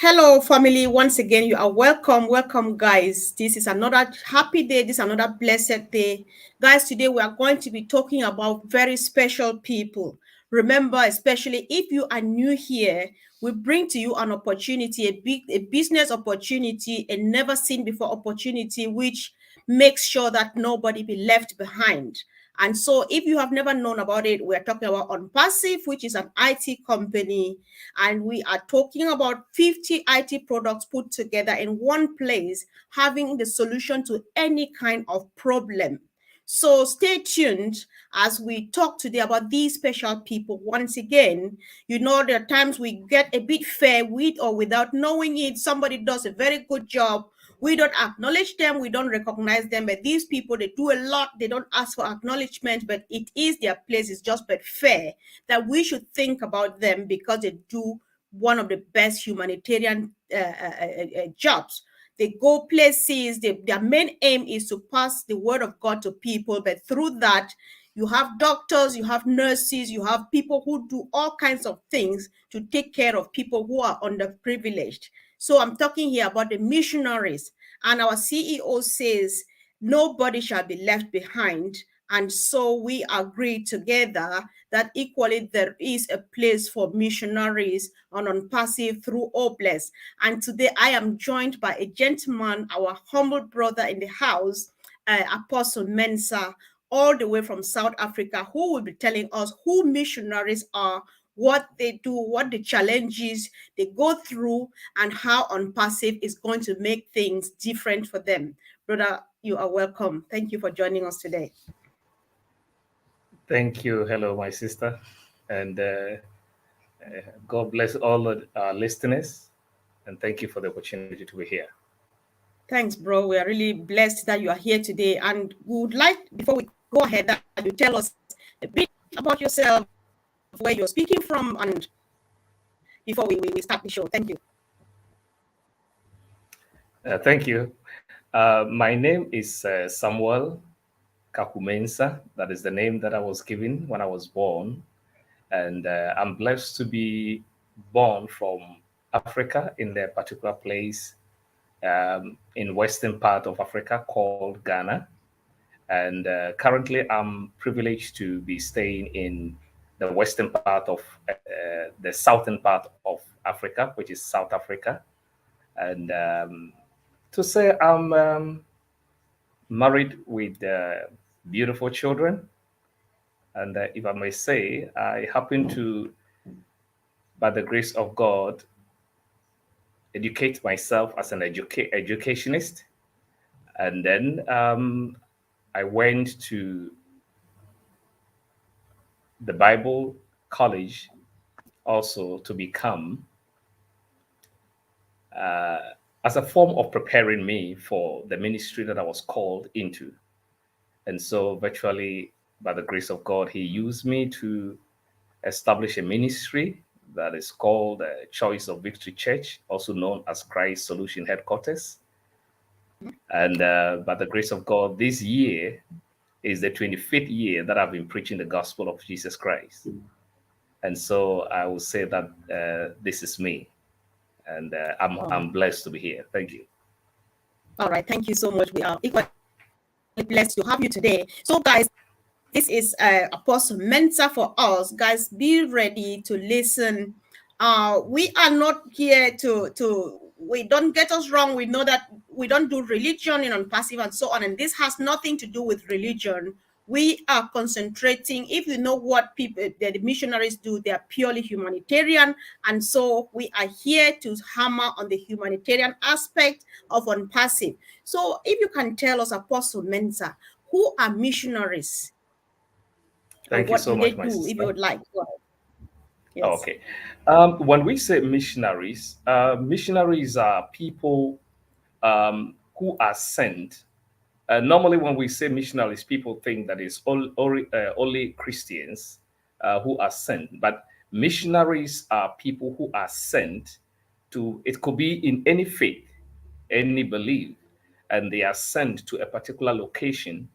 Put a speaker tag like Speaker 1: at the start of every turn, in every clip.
Speaker 1: Hello, family. Once again, you are welcome. Welcome, guys. This is another happy day. This is another blessed day. Guys, today we are going to be talking about very special people. Remember, especially if you are new here, we bring to you an opportunity, a business opportunity, a never seen before opportunity, which makes sure that nobody be left behind. And so, if you have never known about it, we're talking about OnPassive, which is an IT company, and we are talking about 50 IT products put together in one place, having the solution to any kind of problem. So stay tuned as we talk today about these special people. Once again, there are times we get a bit fair with or without knowing it. Somebody does a very good job. We don't acknowledge them, we don't recognize them, but these people, they do a lot. They don't ask for acknowledgement, but it is their place. It's just but fair that we should think about them because they do one of the best humanitarian jobs. They go places, their main aim is to pass the word of God to people, but through that, you have doctors, you have nurses, you have people who do all kinds of things to take care of people who are underprivileged. So I'm talking here about the missionaries. And our CEO says, nobody shall be left behind. And so we agree together that equally there is a place for missionaries on passive through Obless. And today I am joined by a gentleman, our humble brother in the house, Apostle Mensa, all the way from South Africa, who will be telling us who missionaries are, what they do, what the challenges they go through, and how OnPassive is going to make things different for them. Brother, you are welcome. Thank you for joining us today.
Speaker 2: Thank you. Hello, my sister. And God bless all of our listeners. And thank you for the opportunity to be here.
Speaker 1: Thanks, bro. We are really blessed that you are here today. And we would like, before we go ahead, that you tell us a bit about yourself, where you're speaking from, and before we start the show. Thank you.
Speaker 2: Thank you. My name is Samuel Kakumensa. That is the name that I was given when I was born. And I'm blessed to be born from Africa in a particular place in western part of Africa called Ghana. And currently I'm privileged to be staying in the western part of the southern part of Africa, which is South Africa. And to say I'm married with beautiful children. And if I may say, I happen to, by the grace of God, educate myself as an educationist. And then I went to the Bible college also to become as a form of preparing me for the ministry that I was called into. And so, virtually, by the grace of God, He used me to establish a ministry that is called Choice of Victory Church, also known as Christ Solution Headquarters. And by the grace of God, this year is the 25th year that I've been preaching the gospel of Jesus Christ. And so I will say that this is me. And I'm blessed to be here. Thank you.
Speaker 1: All right. Thank you so much. We are equally blessed to have you today. So, guys, this is Apostle Mensa for us. Guys, be ready to listen. We are not here to we don't get us wrong. We know that we don't do religion in OnPassive and so on, and this has nothing to do with religion. We are concentrating, if you know what people the missionaries do, they are purely humanitarian, and so we are here to hammer on the humanitarian aspect of OnPassive. So if you can tell us, Apostle Mensa, who are missionaries and
Speaker 2: Thank you
Speaker 1: what
Speaker 2: so
Speaker 1: do they
Speaker 2: much, my
Speaker 1: do, if you
Speaker 2: sister.
Speaker 1: would like? Go ahead. Yes.
Speaker 2: Okay. When we say missionaries, missionaries are people who are sent. Normally, when we say missionaries, people think that it's only Christians who are sent. But missionaries are people who are sent to, it could be in any faith, any belief, and they are sent to a particular location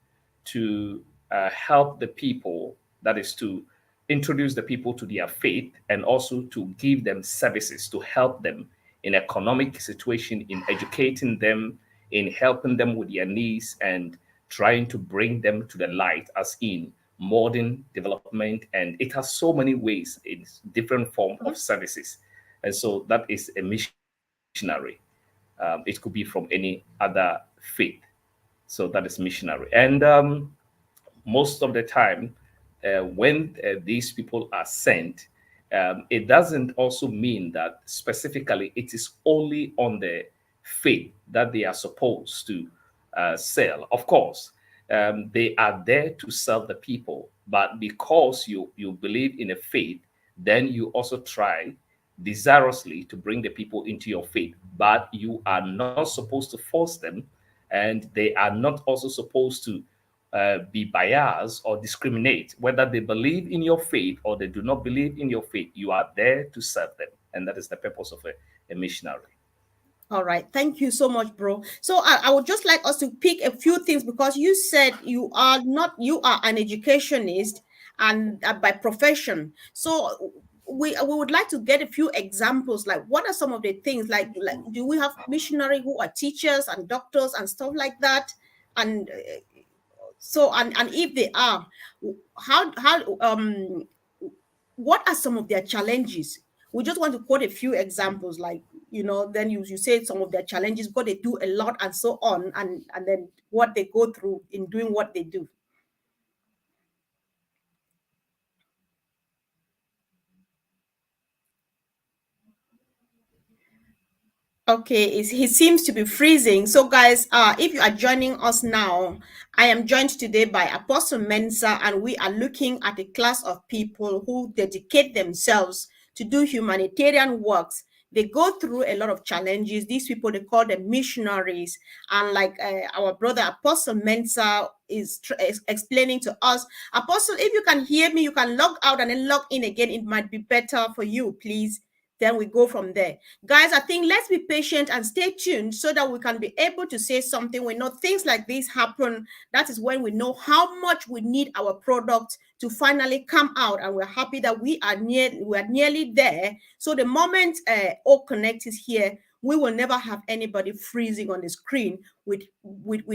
Speaker 2: to help the people, that is to introduce the people to their faith and also to give them services to help them in economic situation, in educating them, in helping them with their needs, and trying to bring them to the light as in modern development. And it has so many ways in different form of
Speaker 1: Mhm.
Speaker 2: services. And so that is a missionary. It could be from any other faith. So that is missionary. And most of the time, when these people are sent, it doesn't also mean that specifically it is only on the faith that they are supposed to sell. Of course, they are there to serve the people, but because you believe in a faith, then you also try desirously to bring the people into your faith, but you are not supposed to force them, and they are not also supposed to be biased or discriminate whether they believe in your faith or they do not believe in your faith. You are there to serve them, and that is the purpose of a missionary.
Speaker 1: All right. Thank you so much, bro. So I would just like us to pick a few things because you said you are an educationist and by profession. So we would like to get a few examples. Like, what are some of the things? Like do we have missionary who are teachers and doctors and stuff like that? And and if they are, how what are some of their challenges? We just want to quote a few examples, like, then you say some of their challenges because they do a lot and so on, and then what they go through in doing what they do. Okay, he seems to be freezing. So, guys, if you are joining us now, I am joined today by Apostle Mensa, and we are looking at a class of people who dedicate themselves to do humanitarian works. They go through a lot of challenges. These people, they call them missionaries. And like our brother Apostle Mensa is explaining to us, Apostle, if you can hear me, you can log out and then log in again. It might be better for you, please. Then we go from there. Guys, I think let's be patient and stay tuned so that we can be able to say something. We know things like this happen. That is when we know how much we need our product to finally come out, and we're happy that we are nearly there. So the moment O Connect is here, we will never have anybody freezing on the screen with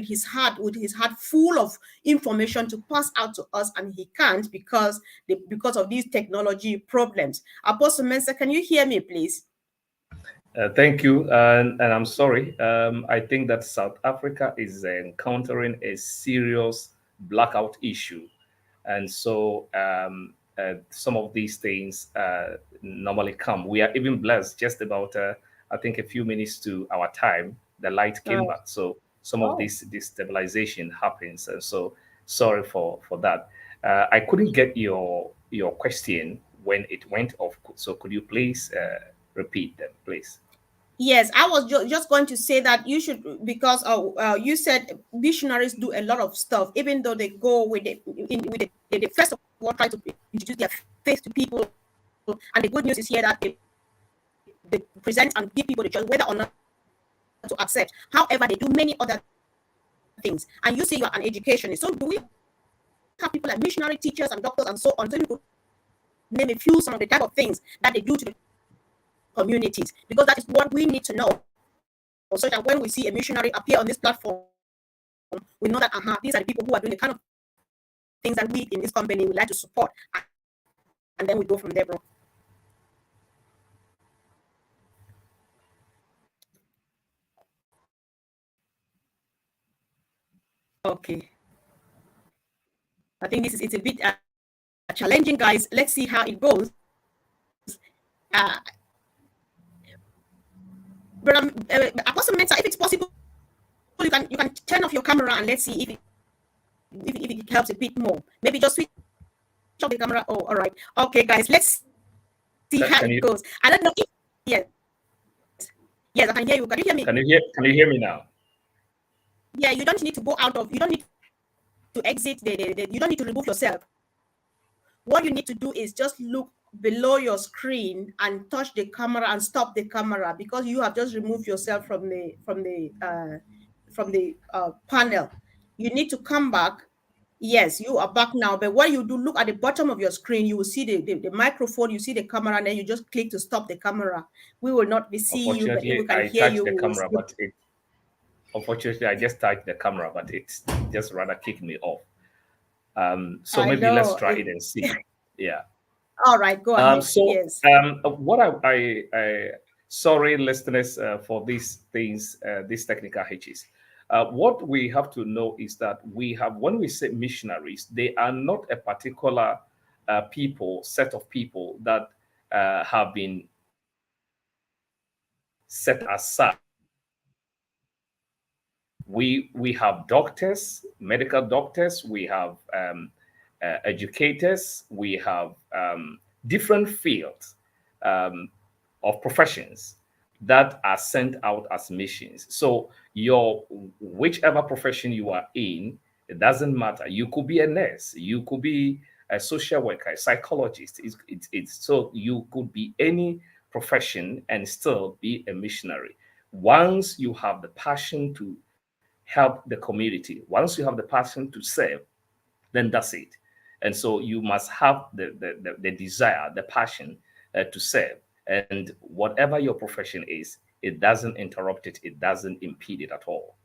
Speaker 1: his heart full of information to pass out to us, and he can't because of these technology problems. Apostle Mensa, can you hear me, please?
Speaker 2: Thank you, and I'm sorry. I think that South Africa is encountering a serious blackout issue, and so some of these things normally come. We are even blessed. Just about, I think, a few minutes to our time, the light came
Speaker 1: Oh,
Speaker 2: back. So some of
Speaker 1: oh.
Speaker 2: this destabilization happens, and so sorry for that. I couldn't get your question when it went off. So could you please repeat them, please?
Speaker 1: Yes, I was just going to say that you should, because you said missionaries do a lot of stuff, even though they go they first of all try to introduce their faith to people. And the good news is here that they present and give people the choice whether or not to accept. However, they do many other things. And you say you are an educationist. So do we have people like missionary teachers and doctors and so on? So you could name a few some of the type of things that they do to the communities, because that is what we need to know, so that when we see a missionary appear on this platform, we know that these are the people who are doing the kind of things that we in this company would like to support, and then we go from there, bro. Okay, I think it's a bit challenging, guys. Let's see how it goes. Uh, but Apostle Mensa, if it's possible, you can turn off your camera and let's see if it helps a bit more. Maybe just switch off the camera. Oh, all right. Okay, guys, let's see how it goes. I don't know if
Speaker 2: Can you
Speaker 1: yes, yes, I can hear you. Can you hear me?
Speaker 2: can you hear me now?
Speaker 1: Yeah, you don't need to go out of. You don't need to exit you don't need to remove yourself. What you need to do is just look below your screen and touch the camera and stop the camera, because you have just removed yourself from the panel. You need to come back Yes, you are back now. But what you do, look at the bottom of your screen, you will see the microphone, you see the camera, and then you just click to stop the camera. We will not be seeing you, but if we
Speaker 2: Unfortunately,
Speaker 1: can
Speaker 2: I
Speaker 1: hear
Speaker 2: touched
Speaker 1: you,
Speaker 2: the
Speaker 1: we will
Speaker 2: camera,
Speaker 1: see.
Speaker 2: but it unfortunately I just touched the camera, but it just rather kicked me off. So
Speaker 1: I
Speaker 2: maybe let's
Speaker 1: know.
Speaker 2: try it and see. Yeah.
Speaker 1: All right, go ahead.
Speaker 2: So
Speaker 1: Yes.
Speaker 2: what I sorry listeners for these things, these technical hitches. What we have to know is that we have, when we say missionaries, they are not a particular people, set of people that have been set aside we have doctors, medical doctors, we have educators, we have different fields um, of professions that are sent out as missions. So your whichever profession you are in, it doesn't matter. You could be a nurse, you could be a social worker, a psychologist. So you could be any profession and still be a missionary once you have the passion to help the community. Once you have the passion to serve, then that's it. And so you must have the desire, the passion to serve. And whatever your profession is, it doesn't interrupt it, it doesn't impede it at all.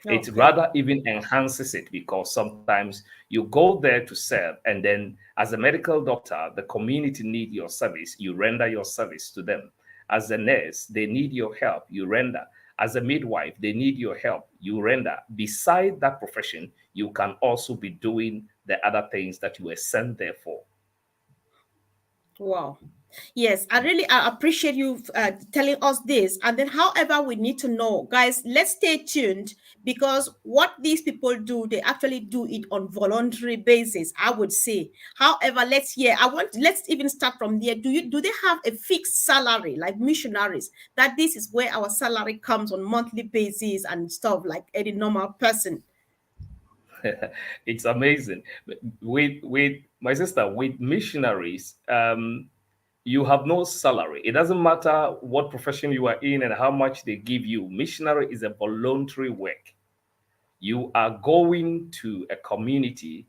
Speaker 2: It
Speaker 1: Okay.
Speaker 2: rather even enhances it because sometimes you go there to serve, and then as a medical doctor, the community need your service, you render your service to them. As a nurse, they need your help, you render. As a midwife, they need your help, you render. Beside that profession, you can also be doing the other things that you were sent there for.
Speaker 1: Wow. Yes, I appreciate you telling us this. And then, however, we need to know, guys, let's stay tuned because what these people do, they actually do it on voluntary basis, I would say. However, let's even start from there. Do they have a fixed salary like missionaries? That this is where our salary comes on monthly basis and stuff like any normal person.
Speaker 2: It's amazing. With my sister, with missionaries, you have no salary. It doesn't matter what profession you are in and how much they give you. Missionary is a voluntary work. You are going to a community,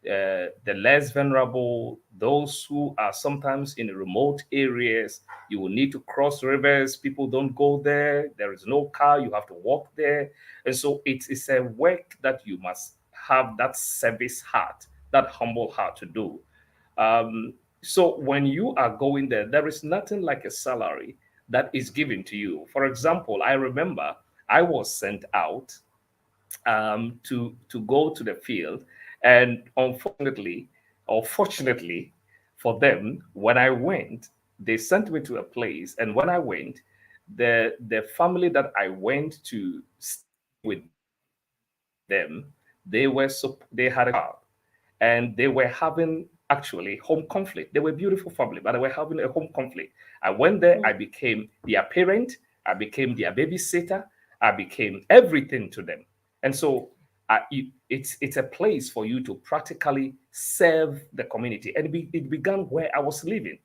Speaker 2: the less vulnerable, those who are sometimes in remote areas. You will need to cross rivers. People don't go there. There is no car. You have to walk there. And so it is a work that you must have that service heart, that humble heart to do. So when you are going there, there is nothing like a salary that is given to you. For example, I remember I was sent out to go to the field, and unfortunately, or fortunately for them, when I went, they sent me to a place, and when I went, the family that I went to stay with them, they had a child, and they were having actually home conflict. They were a beautiful family, but they were having a home conflict. I went there, I
Speaker 1: Mm.
Speaker 2: became their parent, I became their babysitter, I became everything to them. And so it's a place for you to practically serve the community. And it began where I was living.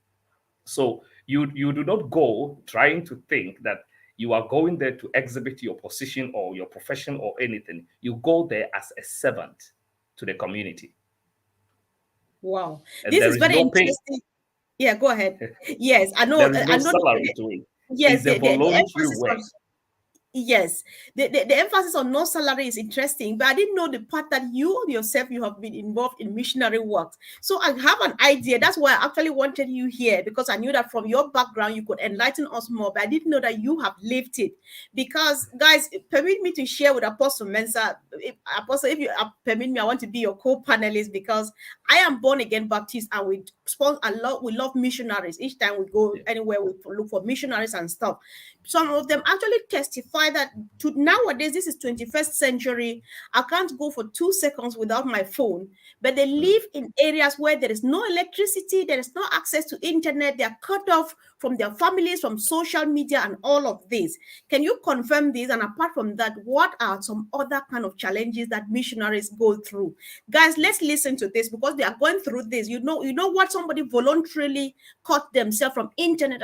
Speaker 2: So you do not go trying to think that you are going there to exhibit your position or your profession or anything. You go there as a servant to the community,
Speaker 1: Wow.
Speaker 2: and
Speaker 1: This
Speaker 2: there
Speaker 1: is
Speaker 2: is
Speaker 1: very
Speaker 2: no pay.
Speaker 1: interesting. Yeah, go ahead. Yes, I know.
Speaker 2: There is no
Speaker 1: I know.
Speaker 2: salary to it.
Speaker 1: Yes,
Speaker 2: It's a
Speaker 1: the
Speaker 2: voluntary
Speaker 1: emphasis
Speaker 2: work.
Speaker 1: on. Yes, the emphasis on no salary is interesting, but I didn't know the part that you yourself you have been involved in missionary work. So I have an idea. That's why I actually wanted you here because I knew that from your background you could enlighten us more. But I didn't know that you have lived it. Because guys, permit me to share with Apostle Mensa. Apostle, if you permit me, I want to be your co-panelist because I am born again Baptist and we sponsor a lot. We love missionaries. Each time we go
Speaker 2: Yeah.
Speaker 1: anywhere, we look for missionaries and stuff. Some of them actually testify that to nowadays this is 21st century. I can't go for 2 seconds without my phone, but they
Speaker 2: Mm.
Speaker 1: live in areas where there is no electricity, there is no access to internet, they are cut off from their families, from social media and all of this. Can you confirm this? And apart from that, what are some other kind of challenges that missionaries go through? Guys, let's listen to this because they are going through this. You know what, somebody voluntarily cut themselves from internet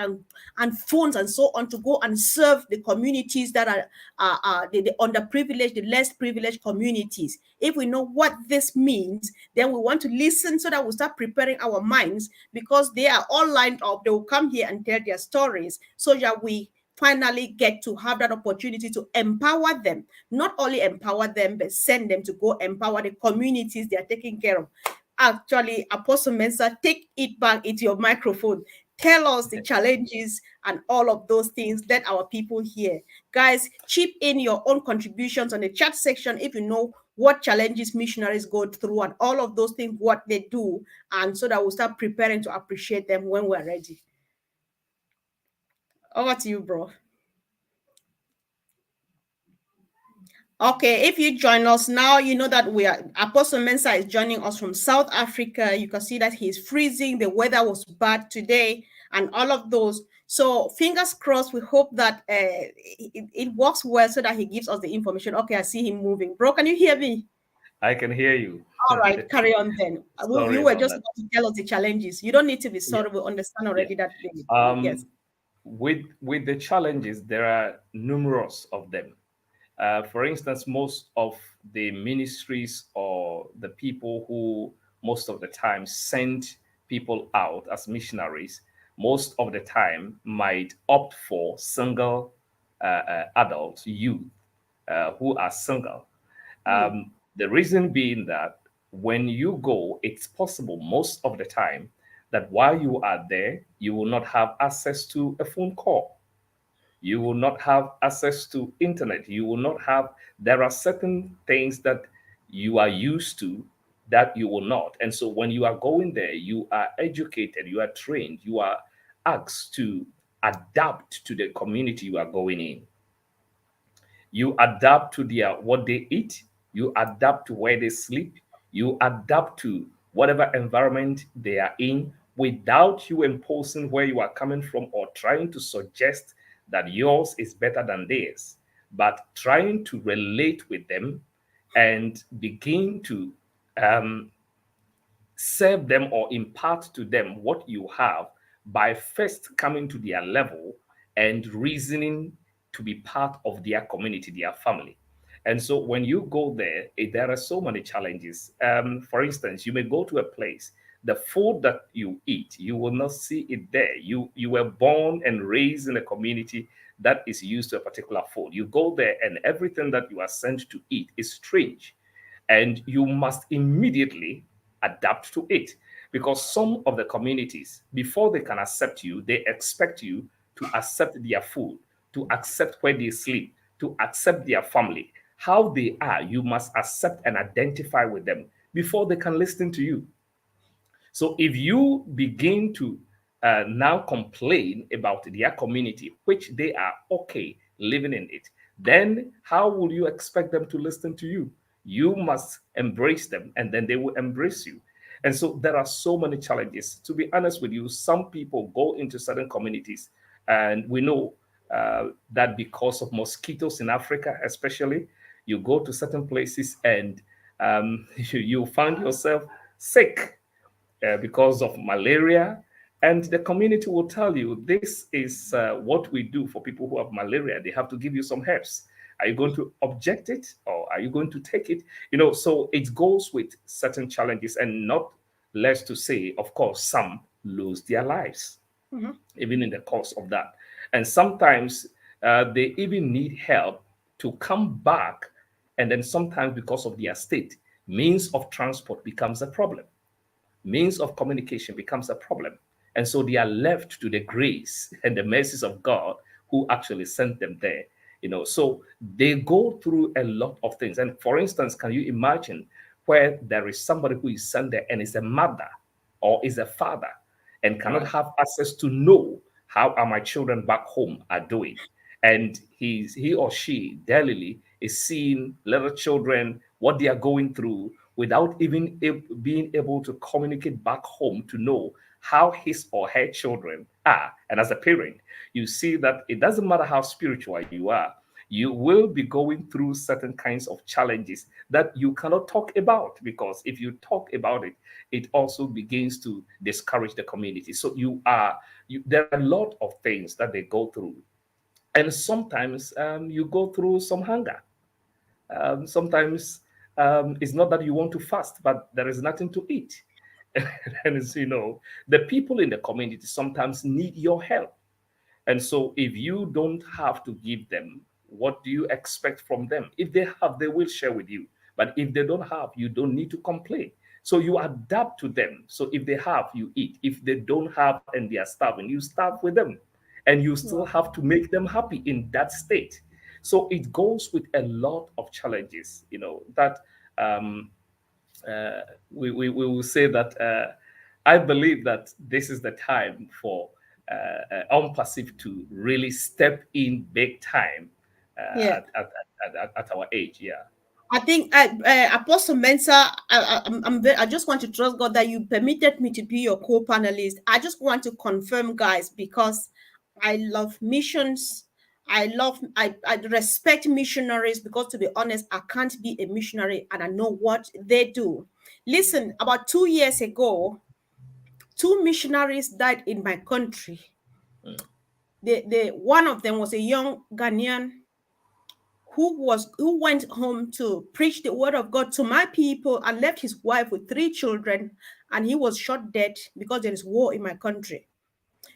Speaker 1: and phones and so on to go and serve the communities that that are the underprivileged, the less privileged communities. If we know what this means, then we want to listen so that we start preparing our minds, because they are all lined up. They will come here and tell their stories so that we finally get to have that opportunity to empower them. Not only empower them, but send them to go empower the communities they are taking care of. Actually, Apostle Mensa, take it back into your microphone. Tell us the challenges and all of those things. Let our people hear. Guys, chip in your own contributions on the chat section if you know what challenges missionaries go through and all of those things, what they do, and so that we'll start preparing to appreciate them when we're ready. Over to you, bro. Okay, if you join us now, you know that we are Apostle Mensa is joining us from South Africa. You can see that he's freezing. The weather was bad today, and all of those. So fingers crossed. We hope that it works well so that he gives us the information. Okay, I see him moving. Bro, can you hear me?
Speaker 2: I can hear you.
Speaker 1: All right, carry on then.
Speaker 2: Sorry
Speaker 1: You were
Speaker 2: about
Speaker 1: just
Speaker 2: that.
Speaker 1: about to tell us the challenges. You don't need to be
Speaker 2: Yeah,
Speaker 1: sorry. We understand
Speaker 2: yeah.
Speaker 1: already that. Yes.
Speaker 2: Um, with the challenges, there are numerous of them. For instance, most of the ministries or the people who most of the time send people out as missionaries, most of the time might opt for single adult youth who are single.
Speaker 1: Hmm.
Speaker 2: The reason being that when you go, it's possible most of the time that while you are there, you will not have access to a phone call. You will not have access to internet. You will not have, there are certain things that you are used to that you will not. And so when you are going there, you are educated, you are trained, you are asked to adapt to the community you are going in. You adapt to their what they eat, you adapt to where they sleep, you adapt to whatever environment they are in without you imposing where you are coming from or trying to suggest that yours is better than theirs, but trying to relate with them and begin to um, serve them or impart to them what you have by first coming to their level and reasoning to be part of their community, their family. And so when you go there, there are so many challenges. For instance, you may go to a place, the food that you eat, you will not see it there. You were born and raised in a community that is used to a particular food. You go there and everything that you are sent to eat is strange, and you must immediately adapt to it, because some of the communities, before they can accept you, they expect you to accept their food, to accept where they sleep, to accept their family, how they are. You must accept and identify with them before they can listen to you. So if you begin to now complain about their community, which they are okay living in it, then how will you expect them to listen to you? You must embrace them and then they will embrace you. And so there are so many challenges. To be honest with you, some people go into certain communities, and we know that because of mosquitoes in Africa, especially, you go to certain places and you find yourself sick because of malaria. And the community will tell you this is what we do for people who have malaria. They have to give you some herbs. Are you going to object it or are you going to take it? So it goes with certain challenges, and not less to say, of course, some lose their lives
Speaker 1: Hmm.
Speaker 2: even in the course of that. And sometimes they even need help to come back. And then sometimes, because of their state, means of transport becomes a problem, means of communication becomes a problem. And so they are left to the grace and the mercies of God who actually sent them there. So they go through a lot of things. And for instance, can you imagine where there is somebody who is sent there and is a mother or is a father and cannot
Speaker 1: Right.
Speaker 2: have access to know how are my children back home are doing? And he or she daily is seeing little children, what they are going through, without even being able to communicate back home to know how his or her children are. And as a parent, you see that it doesn't matter how spiritual you are, you will be going through certain kinds of challenges that you cannot talk about, because if you talk about it, it also begins to discourage the community. So there are a lot of things that they go through. And sometimes you go through some hunger. Sometimes it's not that you want to fast, but there is nothing to eat. And it's, the people in the community sometimes need your help. And so, if you don't have to give them, what do you expect from them? If they have, they will share with you. But if they don't have, you don't need to complain. So, you adapt to them. So, if they have, you eat. If they don't have and they are starving, you starve with them. And you still
Speaker 1: Wow.
Speaker 2: have to make them happy in that state. So, it goes with a lot of challenges, that um, uh, we will say that I believe that this is the time for Unpassive to really step in big time
Speaker 1: Yeah.
Speaker 2: at our age. Yeah.
Speaker 1: I think Apostle Mensa, I just want to trust God that you permitted me to be your co-panelist. I just want to confirm, guys, because I love missions. I respect missionaries because, to be honest, I can't be a missionary and I know what they do. Listen, about 2 years ago, two missionaries died in my country.
Speaker 2: Mm.
Speaker 1: The one of them was a young Ghanaian who went home to preach the word of God to my people and left his wife with three children, and he was shot dead because there is war in my country.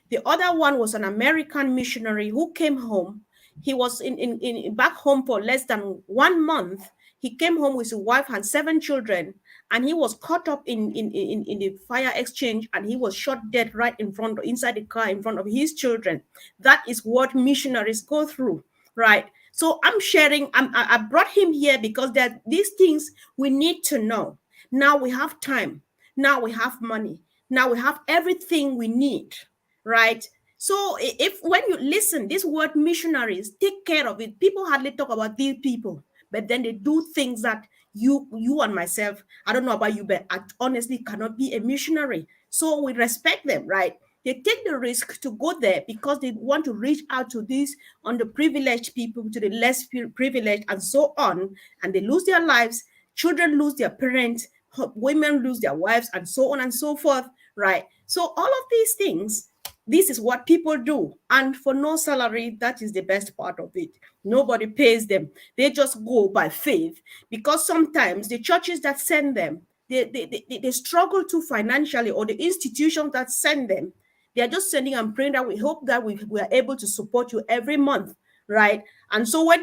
Speaker 1: The other one was an American missionary who came home. He was in back home for less than 1 month. He came home with his wife and seven children, and he was caught up in the fire exchange, and he was shot dead right in front, inside the car, in front of his children. That is what missionaries go through, right? So I'm sharing. I brought him here because there these things we need to know. Now we have time. Now we have money. Now we have everything we need, right? So if when you listen, this word missionaries, take care of it. People hardly talk about these people, but then they do things that you and myself, I don't know about you, but I honestly cannot be a missionary. So we respect them, right? They take the risk to go there because they want to reach out to these underprivileged people, to the less privileged, and so on. And they lose their lives. Children lose their parents. Women lose their wives, and so on and so forth, right? So all of these things, this is what people do, and for no salary. That is the best part of it. Nobody pays them. They just go by faith, because sometimes the churches that send them, they struggle too financially, or the institutions that send them, they are just sending and praying that we hope that we are able to support you every month, right? And so when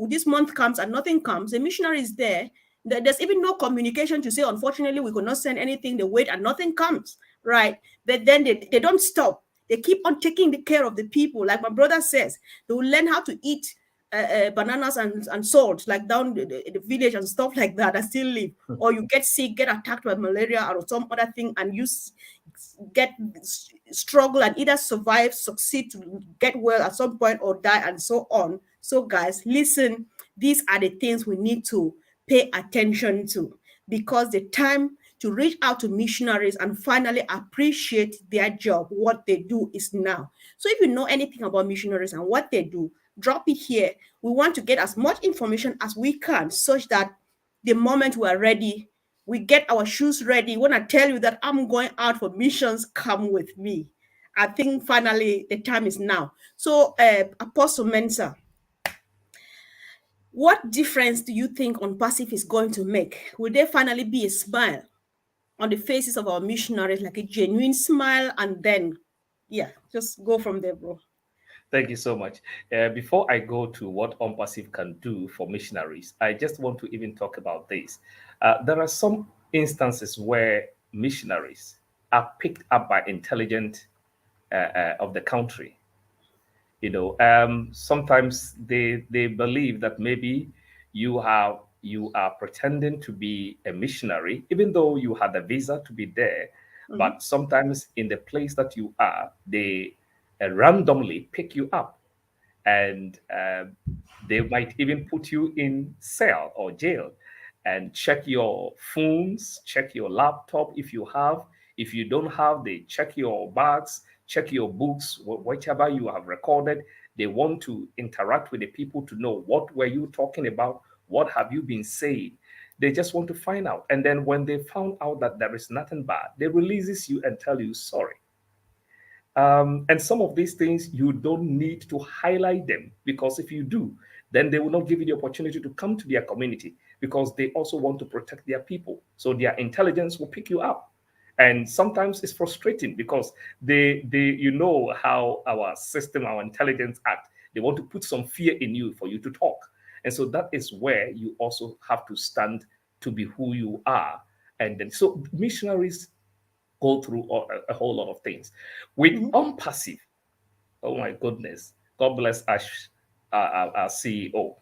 Speaker 1: this month comes and nothing comes, the missionary is there. There's even no communication to say, unfortunately, we could not send anything. They wait and nothing comes, right? But then they don't stop. They keep on taking the care of the people. Like my brother says, they will learn how to eat bananas and salt, like down the village and stuff like that, and still live. Or you get sick, get attacked by malaria or some other thing, and you get struggle and either survive, succeed to get well at some point, or die, and so on. So, guys, listen, these are the things we need to pay attention to, because the time to reach out to missionaries and finally appreciate their job, what they do, is now. So if you know anything about missionaries and what they do, drop it here. We want to get as much information as we can, such that the moment we are ready, we get our shoes ready. When I tell you that I'm going out for missions, come with me. I think finally the time is now. So, Apostle Mensa, what difference do you think on passive is going to make? Will there finally be a smile on the faces of our missionaries, like a genuine smile, and then, yeah, just go from there, bro.
Speaker 2: Thank you so much. Before I go to what Unpassive can do for missionaries, I just want to even talk about this. There are some instances where missionaries are picked up by intelligent of the country. Sometimes they believe that maybe you are pretending to be a missionary, even though you had a visa to be there.
Speaker 1: Mhm.
Speaker 2: But sometimes in the place that you are, they randomly pick you up, and they might even put you in cell or jail and check your phones, check your laptop if you have. If you don't have, they check your bags, check your books, whichever you have recorded. They want to interact with the people to know, what were you talking about, what have you been saying. They just want to find out. And then when they found out that there is nothing bad, they releases you and tell you sorry. And some of these things, you don't need to highlight them, because if you do, then they will not give you the opportunity to come to their community, because they also want to protect their people. So their intelligence will pick you up. And sometimes it's frustrating, because they you know how our system, our intelligence act. They want to put some fear in you for you to talk. And so that is where you also have to stand to be who you are. And then, so missionaries go through a whole lot of things. With
Speaker 1: Mhm.
Speaker 2: unpassive, oh my goodness, God bless Ash, our CEO.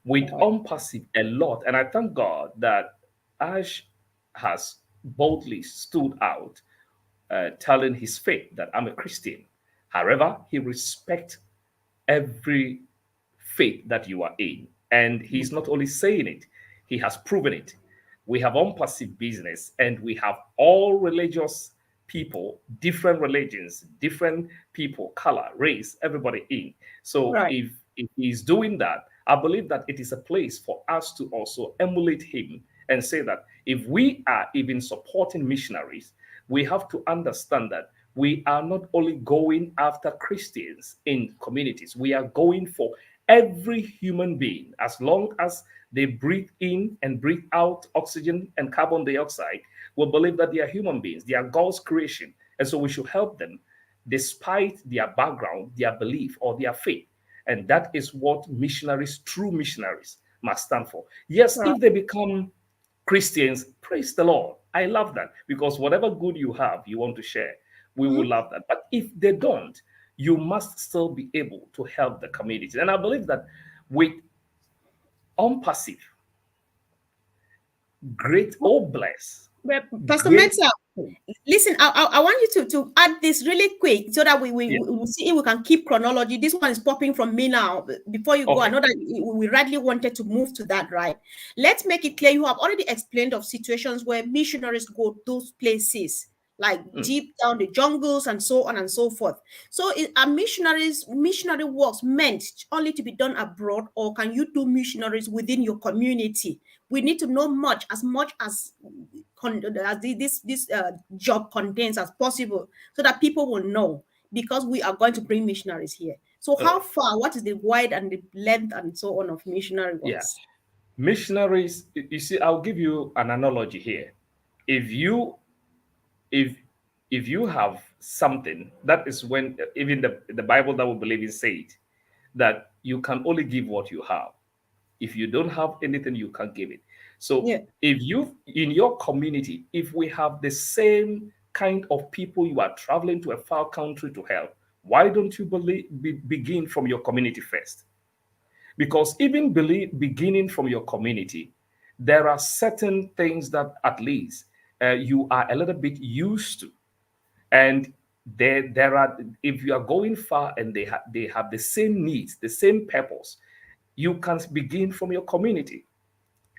Speaker 2: With
Speaker 1: All right.
Speaker 2: unpassive, a lot. And I thank God that Ash has boldly stood out, telling his faith that I'm a Christian. However, he respects every faith that you are in. And he's not only saying it, he has proven it. We have unpassive business, and we have all religious people, different religions, different people, color, race, everybody in. So
Speaker 1: Right.
Speaker 2: if he's doing that, I believe that it is a place for us to also emulate him and say that if we are even supporting missionaries, we have to understand that we are not only going after Christians in communities, we are going for every human being. As long as they breathe in and breathe out oxygen and carbon dioxide, we believe that they are human beings, they are God's creation. And so we should help them despite their background, their belief, or their faith. And that is what missionaries, true missionaries, must stand for. Yes,
Speaker 1: Right.
Speaker 2: if they become Christians, praise the Lord. I love that, because whatever good you have, you want to share, we will
Speaker 1: Mhm.
Speaker 2: love that. But if they don't, you must still be able to help the community. And I believe that with unpassive, great or bless,
Speaker 1: Well, Pastor
Speaker 2: great,
Speaker 1: Mensa, listen, I want you to add this really quick so that
Speaker 2: yeah,
Speaker 1: we will see if we can keep chronology. This one is popping from me now. Before you go, I
Speaker 2: okay,
Speaker 1: know that we rightly wanted to move to that, right? Let's make it clear. You have already explained of situations where missionaries go those places, like
Speaker 2: mm,
Speaker 1: deep down the jungles and so on and so forth. So, are missionary works meant only to be done abroad, or can you do missionaries within your community? We need to know much as this job contains as possible, so that people will know, because we are going to bring missionaries here. So
Speaker 2: all
Speaker 1: how
Speaker 2: right,
Speaker 1: far, what is the wide and the length and so on of missionary
Speaker 2: yeah.
Speaker 1: works?
Speaker 2: Missionaries, you see, I'll give you an analogy here. If you if if you have something, that is when even the Bible that we believe in said that you can only give what you have. If you don't have anything, you can't give it. So
Speaker 1: Yeah.
Speaker 2: if you in your community, if we have the same kind of people you are traveling to a far country to help, why don't you begin from your community first? Because even beginning from your community, there are certain things that at least you are a little bit used to. And there are, if you are going far and they have the same needs, the same purpose, you can begin from your community.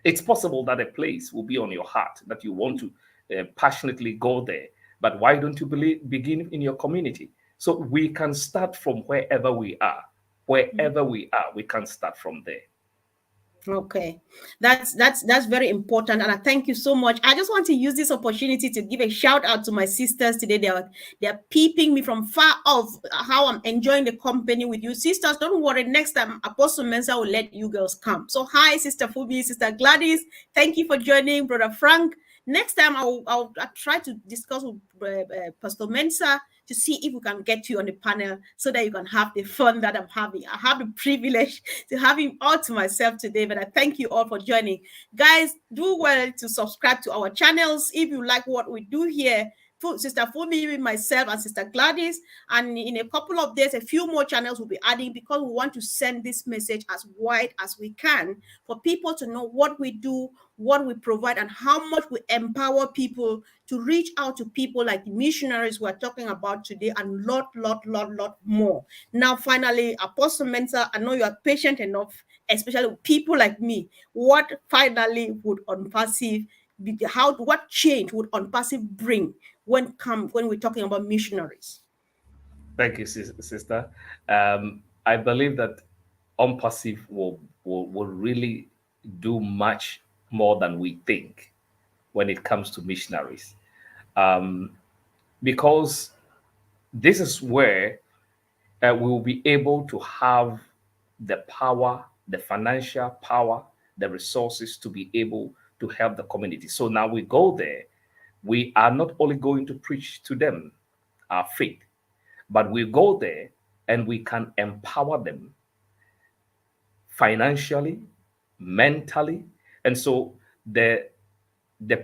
Speaker 2: It's possible that a place will be on your heart that you want to passionately go there, but why don't you begin in your community? So we can start from wherever we are. Wherever we are, we can start from there.
Speaker 1: Okay, that's very important, and I thank you so much. I just want to use this opportunity to give a shout out to my sisters today. They are peeping me from far off. How I'm enjoying the company with you, sisters. Don't worry. Next time, Apostle Mensa will let you girls come. So hi, Sister Phoebe, Sister Gladys. Thank you for joining, Brother Frank. Next time, I'll try to discuss with Pastor Mensa to see if we can get you on the panel so that you can have the fun that I'm having. I have the privilege to have him all to myself today, but I thank you all for joining. Guys, do well to subscribe to our channels if you like what we do here. Sister Fumi, myself, and Sister Gladys. And in a couple of days, a few more channels will be adding, because we want to send this message as wide as we can for people to know what we do, what we provide, and how much we empower people to reach out to people like the missionaries we're talking about today, and lot more. Now, finally, Apostle Mensa, I know you are patient enough, especially with people like me. What finally would unpassive what change would unpassive bring when we're talking about missionaries?
Speaker 2: Thank you, sister. I believe that unpassive will really do much more than we think when it comes to missionaries. Um, because This is where we will be able to have the power, the financial power, the resources to be able to help the community. So now we go there. We are not only going to preach to them our faith, but we go there and we can empower them financially, mentally. And so the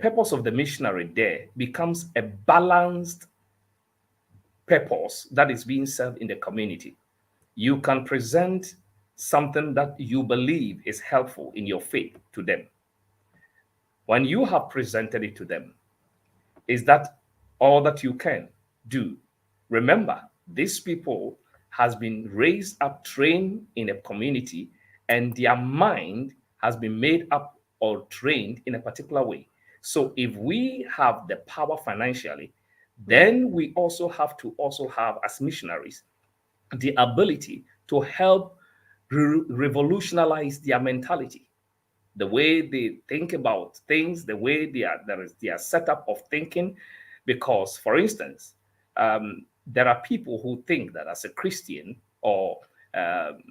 Speaker 2: purpose of the missionary there becomes a balanced purpose that is being served in the community. You can present something that you believe is helpful in your faith to them. When you have presented it to them, is that all that you can do? Remember, these people has been raised up, trained in a community, and their mind has been made up or trained in a particular way. So if we have the power financially,
Speaker 1: Mhm.
Speaker 2: then we also have to also have as missionaries the ability to help revolutionize their mentality, the way they think about things, the way there is their setup of thinking. Because, for instance, there are people who think that as a Christian, or um,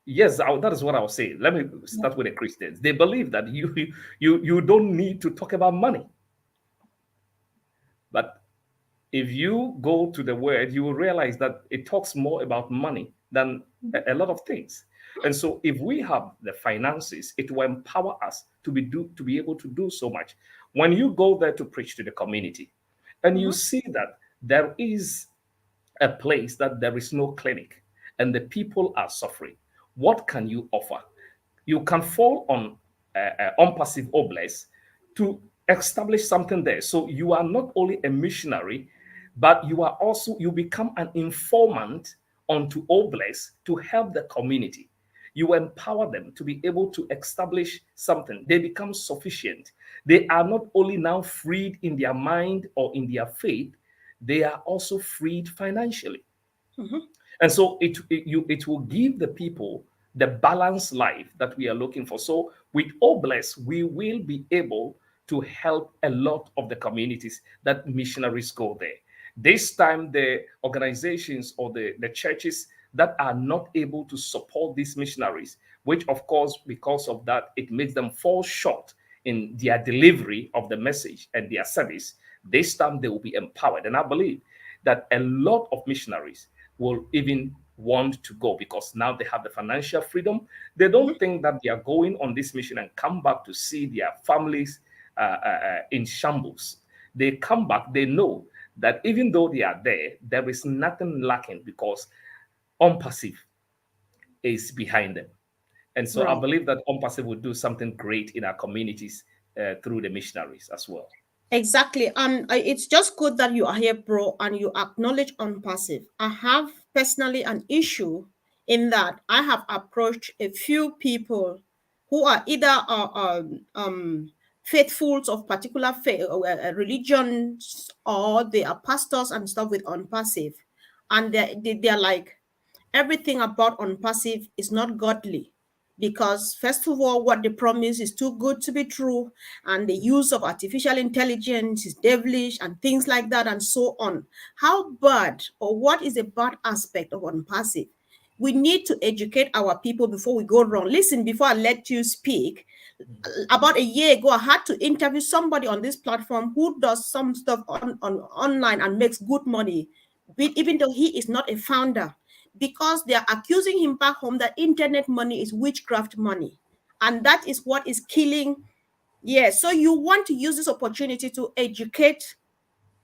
Speaker 2: yes, that is what I'll say. Let me
Speaker 1: Yeah.
Speaker 2: start with the Christians. They believe that you don't need to talk about money, but if you go to the word, you will realize that it talks more about money than a lot of things. And so if we have the finances, it will empower us to be able to do so much. When you go there to preach to the community and you
Speaker 1: Mhm.
Speaker 2: see that there is a place that there is no clinic and the people are suffering, what can you offer? You can fall on passive oblast to establish something there. So you are not only a missionary, but you become an informant onto oblast to help the community. You empower them to be able to establish something. They become sufficient. They are not only now freed in their mind or in their faith, they are also freed financially.
Speaker 1: Mhm.
Speaker 2: And so it will give the people the balanced life that we are looking for. So with Obless, we will be able to help a lot of the communities that missionaries go there. This time, the organizations or the churches that are not able to support these missionaries, which of course, because of that, it makes them fall short in their delivery of the message and their service. This time they will be empowered. And I believe that a lot of missionaries will even want to go because now they have the financial freedom. They
Speaker 1: Mhm.
Speaker 2: don't think that they are going on this mission and come back to see their families in shambles. They come back, they know that even though they are there, there is nothing lacking because Unpassive is behind them. And so I
Speaker 1: Right.
Speaker 2: believe that Unpassive will do something great in our communities through the missionaries as well.
Speaker 1: Exactly. It's just good that you are here, bro, and you acknowledge on passive. I have personally an issue in that I have approached a few people who are either faithfuls of particular faith, religions, or they are pastors and stuff with on passive, and they're like, everything about unpassive is not godly, because first of all, what they promise is too good to be true, and the use of artificial intelligence is devilish and things like that, and so on. How bad, or what is a bad aspect of unpassive? We need to educate our people before we go wrong. Listen, before I let you speak, about a year ago, I had to interview somebody on this platform who does some stuff on online and makes good money, even though he is not a founder, because they are accusing him back home that internet money is witchcraft money. And that is what is killing. Yeah, so you want to use this opportunity to educate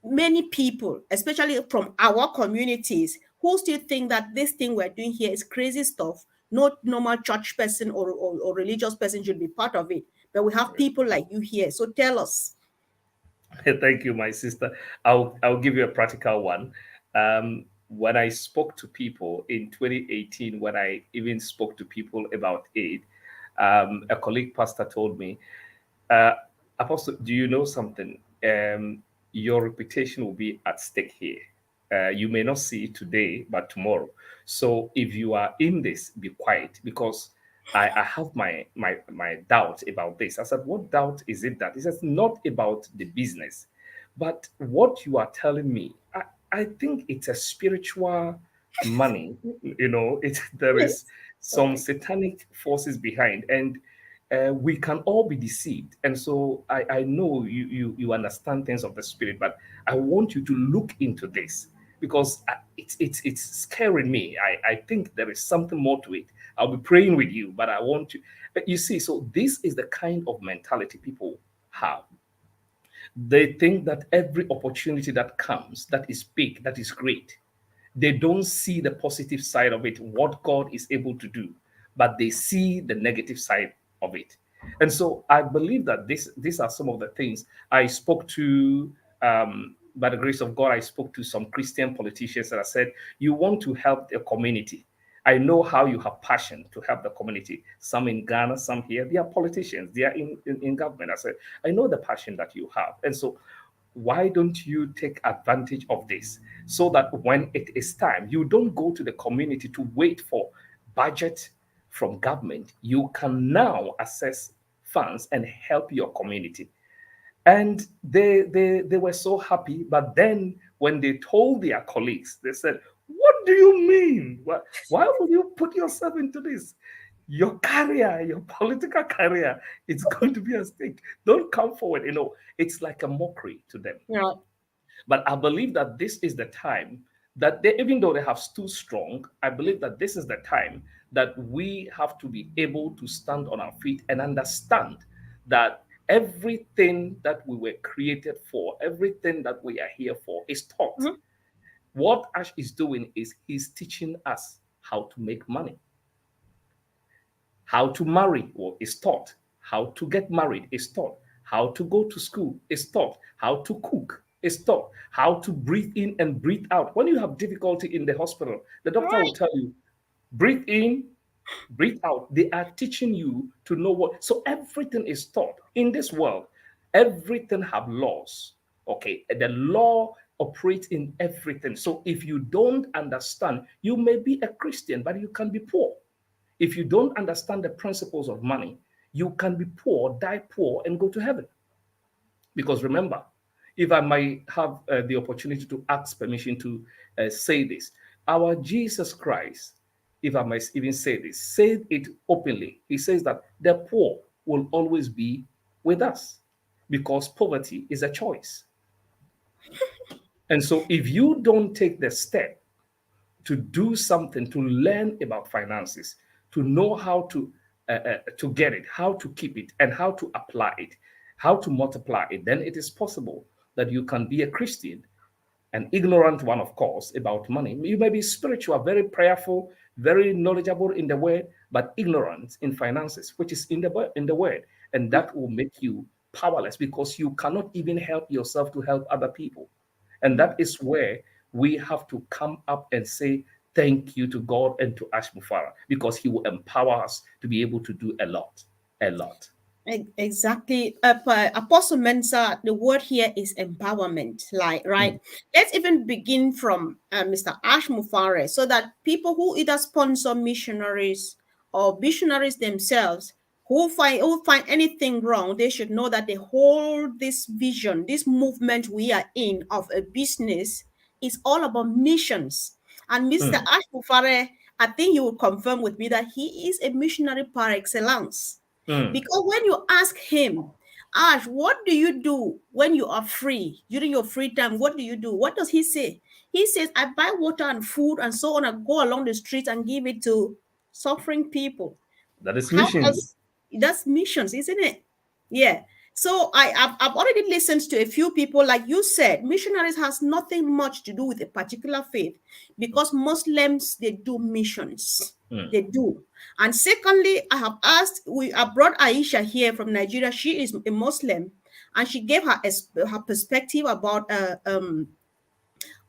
Speaker 1: many people, especially from our communities, who still think that this thing we're doing here is crazy stuff. No normal church person or religious person should be part of it. But we have people like you here. So tell us.
Speaker 2: Thank you, my sister. I'll give you a practical one. When I spoke to people in 2018, when I even spoke to people about aid, a colleague pastor told me, uh, Apostle, do you know something? Your reputation will be at stake here. You may not see it today, but tomorrow. So if you are in this, be quiet because I have my doubt about this. I said, what doubt is it that? He says, not about the business, But what you are telling me, I think it's a spiritual money. There is some
Speaker 1: Okay.
Speaker 2: satanic forces behind, and we can all be deceived. And so I know you understand things of the spirit, but I want you to look into this because it's scaring me. I think there is something more to it. I'll be praying with you, but I want to. You see, so this is the kind of mentality people have. They think that every opportunity that comes, that is big, that is great, they don't see the positive side of it, what God is able to do, but they see the negative side of it. And so I believe that these are some of the things I spoke to. By the grace of God, I spoke to some Christian politicians and I said, "You want to help the community. I know how you have passion to help the community. Some in Ghana, some here. They are politicians. They are in government." I said, "I know the passion that you have. And so why don't you take advantage of this so that when it is time, you don't go to the community to wait for budget from government. You can now access funds and help your community." And they were so happy. But then when they told their colleagues, they said, "What do you mean? Why would you put yourself into this? Your career, your political career, it's going to be at stake. Don't come forward." It's like a mockery to them.
Speaker 1: Yeah.
Speaker 2: But I believe that this is the time that they, even though they have stood strong, I believe that this is the time that we have to be able to stand on our feet and understand that everything that we were created for, everything that we are here for, is taught.
Speaker 1: Mhm.
Speaker 2: What Ash is doing is he's teaching us how to make money. How to marry is taught. How to get married is taught. How to go to school is taught. How to cook is taught. How to breathe in and breathe out. When you have difficulty in the hospital, the doctor will
Speaker 1: Right.
Speaker 2: tell you, breathe in, breathe out. They are teaching you to know what. So everything is taught in this world. Everything have laws. Okay, the law operates in everything. So if you don't understand, you may be a Christian, but you can be poor. If you don't understand the principles of money, you can be poor, die poor, and go to heaven. Because remember, if I might have the opportunity to ask permission to say this, our Jesus Christ, if I might even say this, said it openly. He says that the poor will always be with us because poverty is a choice. And so if you don't take the step to do something, to learn about finances, to know how to get it, how to keep it, and how to apply it, how to multiply it, then it is possible that you can be a Christian, an ignorant one, of course, about money. You may be spiritual, very prayerful, very knowledgeable in the word, but ignorant in finances, which is in the word, and that will make you powerless because you cannot even help yourself to help other people. And that is where we have to come up and say thank you to God and to Ash Mufara because he will empower us to be able to do a lot, a lot.
Speaker 1: Exactly. Apostle Mensa, the word here is empowerment. Like,
Speaker 2: Mm,
Speaker 1: right? Let's even begin from Mr. Ash Mufare so that people who either sponsor missionaries or missionaries themselves who find anything wrong, they should know that the whole this vision, this movement we are in of a business is all about missions. And Mr.
Speaker 2: mm,
Speaker 1: Ash Mufare, I think you will confirm with me that he is a missionary par excellence.
Speaker 2: mm.
Speaker 1: Because when you ask him, Ash, what do you do when you are free? During your free time, what do you do? What does he say? He says, I buy water and food and so on and go along the streets and give it to suffering people.
Speaker 2: That is
Speaker 1: How else?
Speaker 2: missions.
Speaker 1: That's missions, isn't it? Yeah. So I've already listened to a few people, like you said, missionaries has nothing much to do with a particular faith because Muslims they do missions.
Speaker 2: Mm,
Speaker 1: They do. And secondly, I brought Aisha here from Nigeria. She is a Muslim, and she gave her perspective about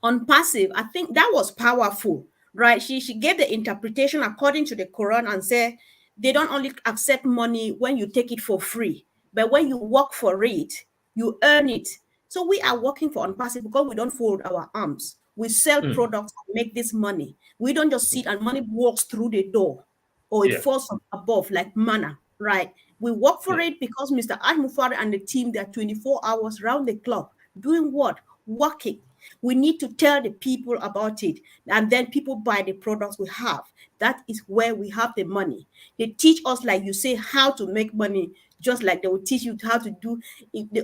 Speaker 1: on passive. I think that was powerful, right? She gave the interpretation according to the Quran and said they don't only accept money when you take it for free, but when you work for it, you earn it. So we are working for on passive because we don't fold our arms. We sell
Speaker 2: mm,
Speaker 1: products and make this money. We don't just sit and money walks through the door or it
Speaker 2: yeah,
Speaker 1: falls from above like manna, right? We work for
Speaker 2: yeah,
Speaker 1: it because Mr. Ahmufari and the team, they're 24 hours round the clock Doing what? Working. We need to tell the people about it, and then people buy the products we have. That is where we have the money. They teach us, like you say, how to make money, just like they will teach you how to do.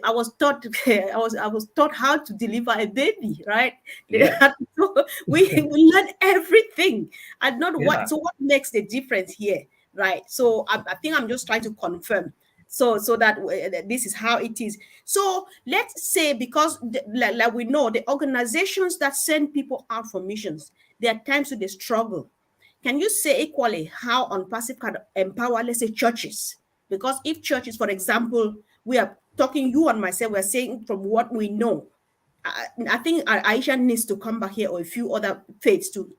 Speaker 1: I was taught, I was taught how to deliver a baby, right?
Speaker 2: Yeah.
Speaker 1: So we learn everything, and not what.
Speaker 2: Yeah.
Speaker 1: So what makes the difference here, right? So I think I'm just trying to confirm, so that this is how it is. So let's say, because like we know, the organizations that send people out for missions, there are times when they struggle. Can you say equally how on passive can empower, let's say, churches? Because if churches, for example, we are talking, you and myself, we're saying from what we know. I think Aisha needs to come back here, or a few other faiths to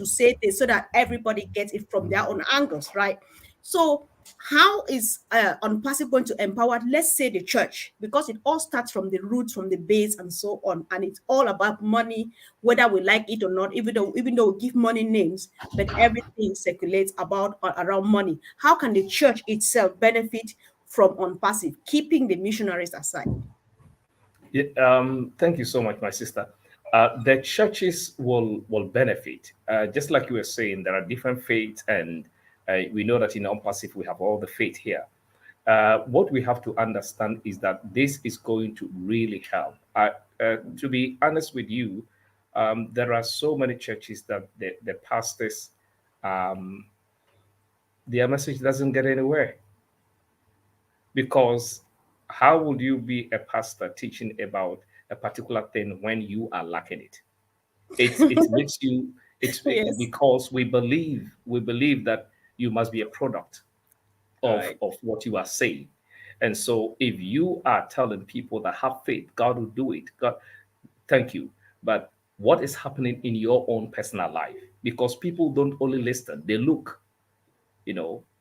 Speaker 1: say this, so that everybody gets it from their own angles, right? So how is on passive going to empower, let's say, the church? Because it all starts from the roots, from the base, and so on, and it's all about money, whether we like it or not. Even though we give money names, but everything circulates about around money. How can the church itself benefit from on passive, keeping the missionaries aside?
Speaker 2: Yeah, thank you so much, my sister. The churches will benefit, just like you were saying. There are different faiths, and we know that in Pacific we have all the faith here. What we have to understand is that this is going to really help. To be honest with you, there are so many churches that the pastors, um, their message doesn't get anywhere, because how would you be a pastor teaching about a particular thing when you are lacking it? It makes you,
Speaker 1: Yes.
Speaker 2: because we believe that you must be a product
Speaker 1: All
Speaker 2: of
Speaker 1: right.
Speaker 2: what you are saying. And so if you are telling people that have faith, God will do it. God, thank you. But what is happening in your own personal life? Because people don't only listen, they look.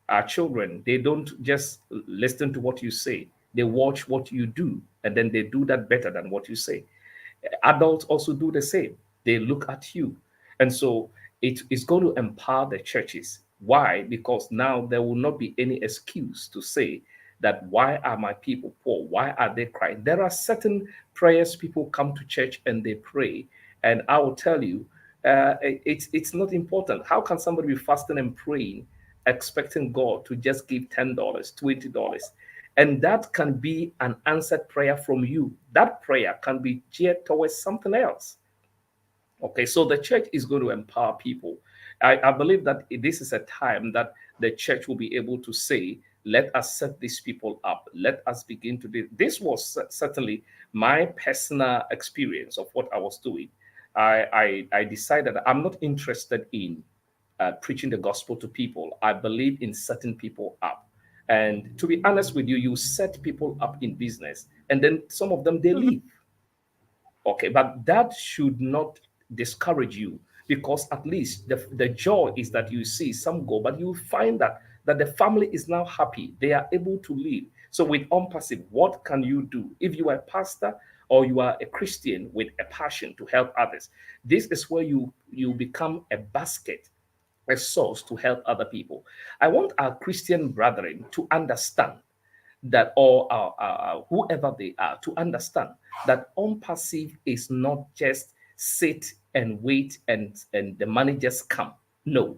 Speaker 2: Our children, they don't just listen to what you say, they watch what you do, and then they do that better than what you say. Adults also do the same. They look at you. And so it is going to empower the churches. Why? Because now there will not be any excuse to say that, why are my people poor? Why are they crying? There are certain prayers people come to church and they pray. And I will tell you, it's not important. How can somebody be fasting and praying, expecting God to just give $10, $20? And that can be an answered prayer from you. That prayer can be geared towards something else. Okay, so the church is going to empower people. I believe that this is a time that the church will be able to say, let us set these people up. Let us begin to do. This was certainly my personal experience of what I was doing. I decided I'm not interested in preaching the gospel to people. I believe in setting people up. And to be honest with you, you set people up in business, and then some of them they
Speaker 1: Mhm.
Speaker 2: leave. Okay, but that should not discourage you, because at least the joy is that you see some go, but you find that the family is now happy. They are able to live. So with Unpassive, what can you do? If you are a pastor or you are a Christian with a passion to help others, this is where you become a basket, a source to help other people. I want our Christian brethren to understand that, or whoever they are, to understand that unpassive is not just sit and wait and the money just come. No,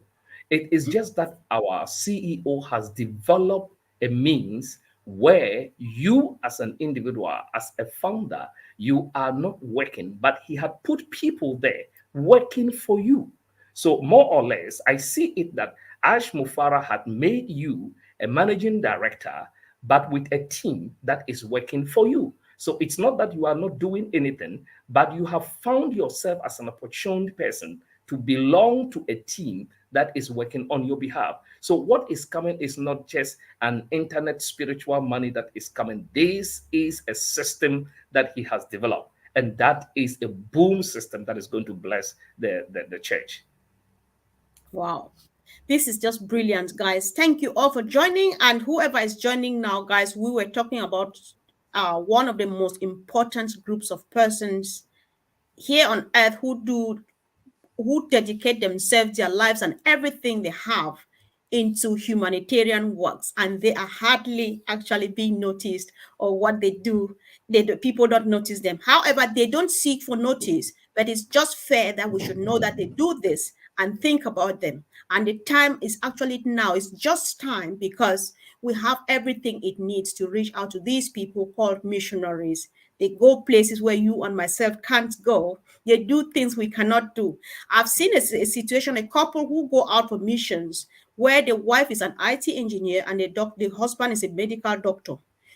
Speaker 2: it is just that our CEO has developed a means where you, as an individual, as a founder, you are not working, but he had put people there working for you. So more or less, I see it that Ash Mufara had made you a managing director, but with a team that is working for you. So it's not that you are not doing anything, but you have found yourself as an opportune person to belong to a team that is working on your behalf. So what is coming is not just an internet spiritual money that is coming. This is a system that he has developed. And that is a boom system that is going to bless the church.
Speaker 1: Wow. This is just brilliant, guys. Thank you all for joining. And whoever is joining now, guys, we were talking about one of the most important groups of persons here on earth who dedicate themselves, their lives, and everything they have into humanitarian works, and they are hardly actually being noticed, or what they do, people don't notice them. However, they don't seek for notice, but it's just fair that we should know that they do this and think about them. And the time is actually now. It's just time, because we have everything it needs to reach out to these people called missionaries. They go places where you and myself can't go. They do things we cannot do. I've seen a situation, a couple who go out for missions, where the wife is an IT engineer and the husband is a medical doctor.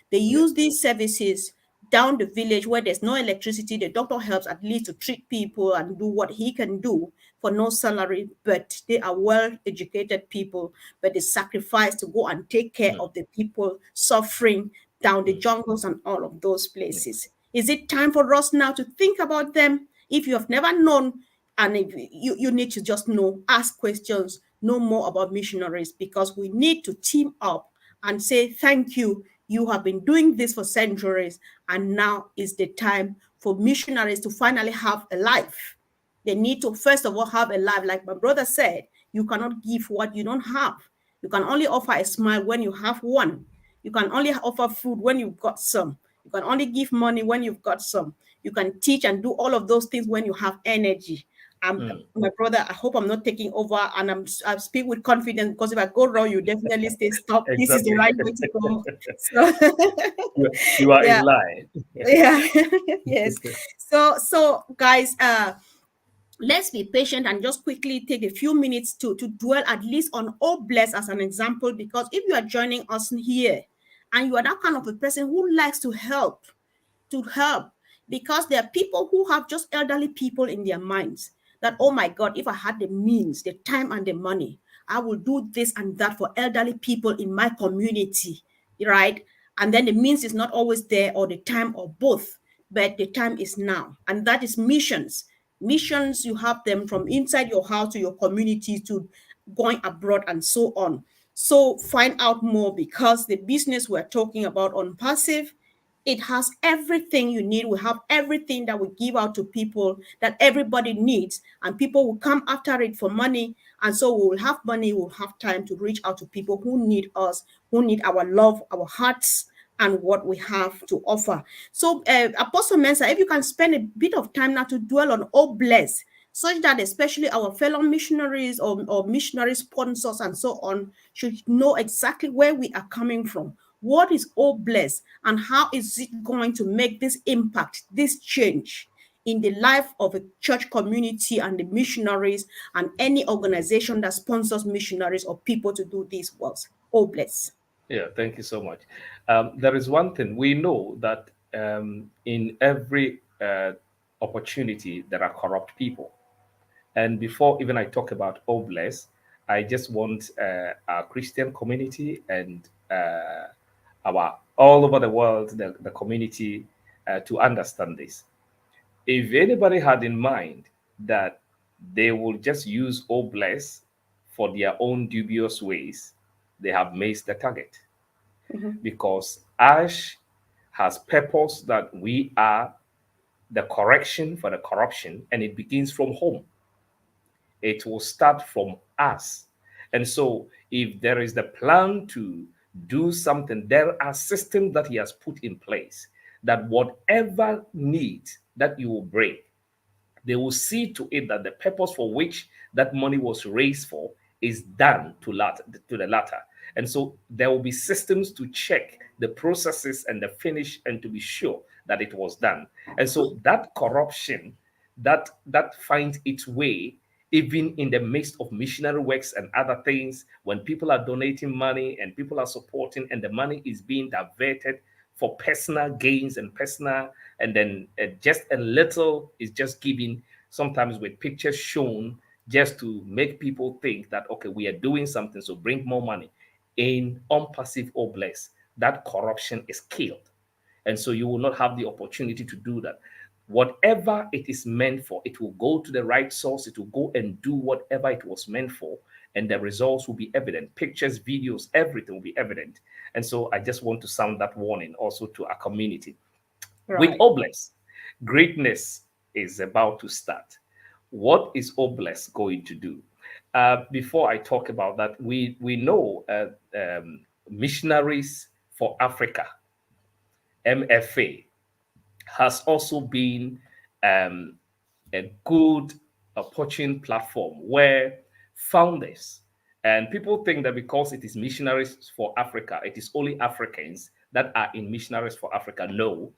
Speaker 1: They
Speaker 2: Yeah.
Speaker 1: use these services down the village where there's no electricity. The doctor helps at least to treat people and do what he can do for no salary, but they are well educated people, but they sacrifice to go and take care
Speaker 2: Mm,
Speaker 1: of the people suffering down the
Speaker 2: mm,
Speaker 1: jungles and all of those
Speaker 2: mm.
Speaker 1: places. Is it time for us now to think about them? If you have never known, and if you need to just know, ask questions, know more about missionaries, because we need to team up and say, thank you. You have been doing this for centuries, and now is the time for missionaries to finally have a life. They need to, first of all, have a life. Like my brother said, you cannot give what you don't have. You can only offer a smile when you have one. You can only offer food when you've got some. You can only give money when you've got some. You can teach and do all of those things when you have energy.
Speaker 2: Mm.
Speaker 1: My brother, I hope I'm not taking over, and I speak with confidence, because if I go wrong, you definitely say, stop. This is the
Speaker 2: Exactly.
Speaker 1: right way to go. So,
Speaker 2: You are
Speaker 1: yeah,
Speaker 2: in line.
Speaker 1: yeah, yes. So, guys, let's be patient and just quickly take a few minutes to dwell at least on Oh Bless as an example, because if you are joining us here and you are that kind of a person who likes to help, because there are people who have just elderly people in their minds that, oh my God, if I had the means, the time, and the money, I will do this and that for elderly people in my community, right? And then the means is not always there, or the time, or both, but the time is now. And that is missions. Missions, you have them from inside your house to your community to going abroad and so on. So find out more, because the business we're talking about on passive, it has everything you need. We have everything that we give out to people that everybody needs, and people will come after it for money. And so we will have money, we'll have time to reach out to people who need us, who need our love, our hearts, and what we have to offer. So, Apostle Mensa, if you can spend a bit of time now to dwell on Oh Bless, such that especially our fellow missionaries, or missionary sponsors and so on, should know exactly where we are coming from. What is Oh Bless, and how is it going to make this impact, this change in the life of a church community and the missionaries and any organization that sponsors missionaries or people to do these works? Oh Bless.
Speaker 2: Yeah, thank you so much. There is one thing we know that in every opportunity there are corrupt people. And before even I talk about Obless, I just want our Christian community and our all over the world, the community, to understand this. If anybody had in mind that they will just use Obless for their own dubious ways, they have missed the target,
Speaker 1: Mhm.
Speaker 2: because Ash has purpose that we are the correction for the corruption, and it begins from home. It will start from us. And so, if there is the plan to do something, there are systems that he has put in place that whatever need that you will bring, they will see to it that the purpose for which that money was raised for is done to the latter. And so there will be systems to check the processes and the finish, and to be sure that it was done. And so that corruption that finds its way even in the midst of missionary works and other things, when people are donating money and people are supporting, and the money is being diverted for personal gains and personal, and then just a little is just given, sometimes with pictures shown, just to make people think that, okay, we are doing something, so bring more money. In unpassive oblast, that corruption is killed, and so you will not have the opportunity to do that. Whatever it is meant for, it will go to the right source, it will go and do whatever it was meant for, and the results will be evident. Pictures, videos, everything will be evident. And so I just want to sound that warning also to our community. With
Speaker 1: Right.
Speaker 2: Oblast, greatness is about to start. What is Oblast going to do? Before I talk about that, we know Missionaries for Africa (MFA) has also been um, a good opportune platform where founders, and people think that because it is Missionaries for Africa, it is only Africans that are in Missionaries for Africa. No,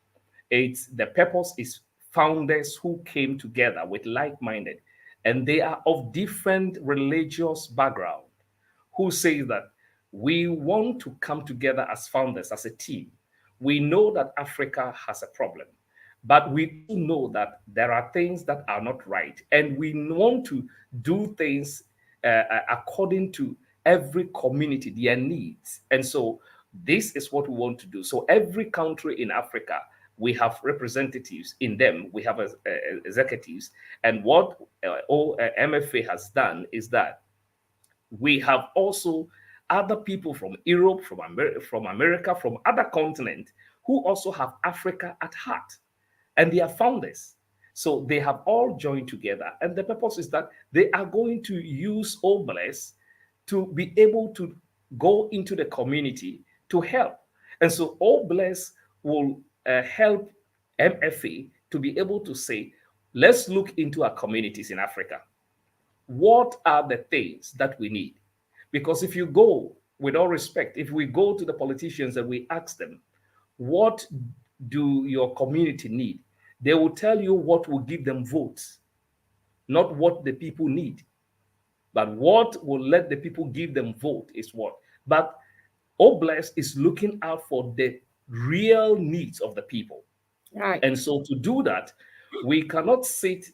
Speaker 2: it's the purpose is founders who came together with like-minded, and they are of different religious background, who say that we want to come together as founders, as a team. We know that Africa has a problem, but we also know that there are things that are not right, and we want to do things according to every community, their needs. And so, this is what we want to do. So, every country in Africa, we have representatives in them, we have executives. And what MFA has done is that we have also other people from Europe, from America, from other continents who also have Africa at heart, and they are founders. So they have all joined together, and the purpose is that they are going to use Obless to be able to go into the community to help. And so Obless will help MFA to be able to say, let's look into our communities in Africa. What are the things that we need? Because if you go, with all respect, if we go to the politicians and we ask them, what do your community need? They will tell you what will give them votes, not what the people need. But what will let the people give them vote is what. But Oblast is looking out for the real needs of the people.
Speaker 1: Right.
Speaker 2: And so to do that, we cannot sit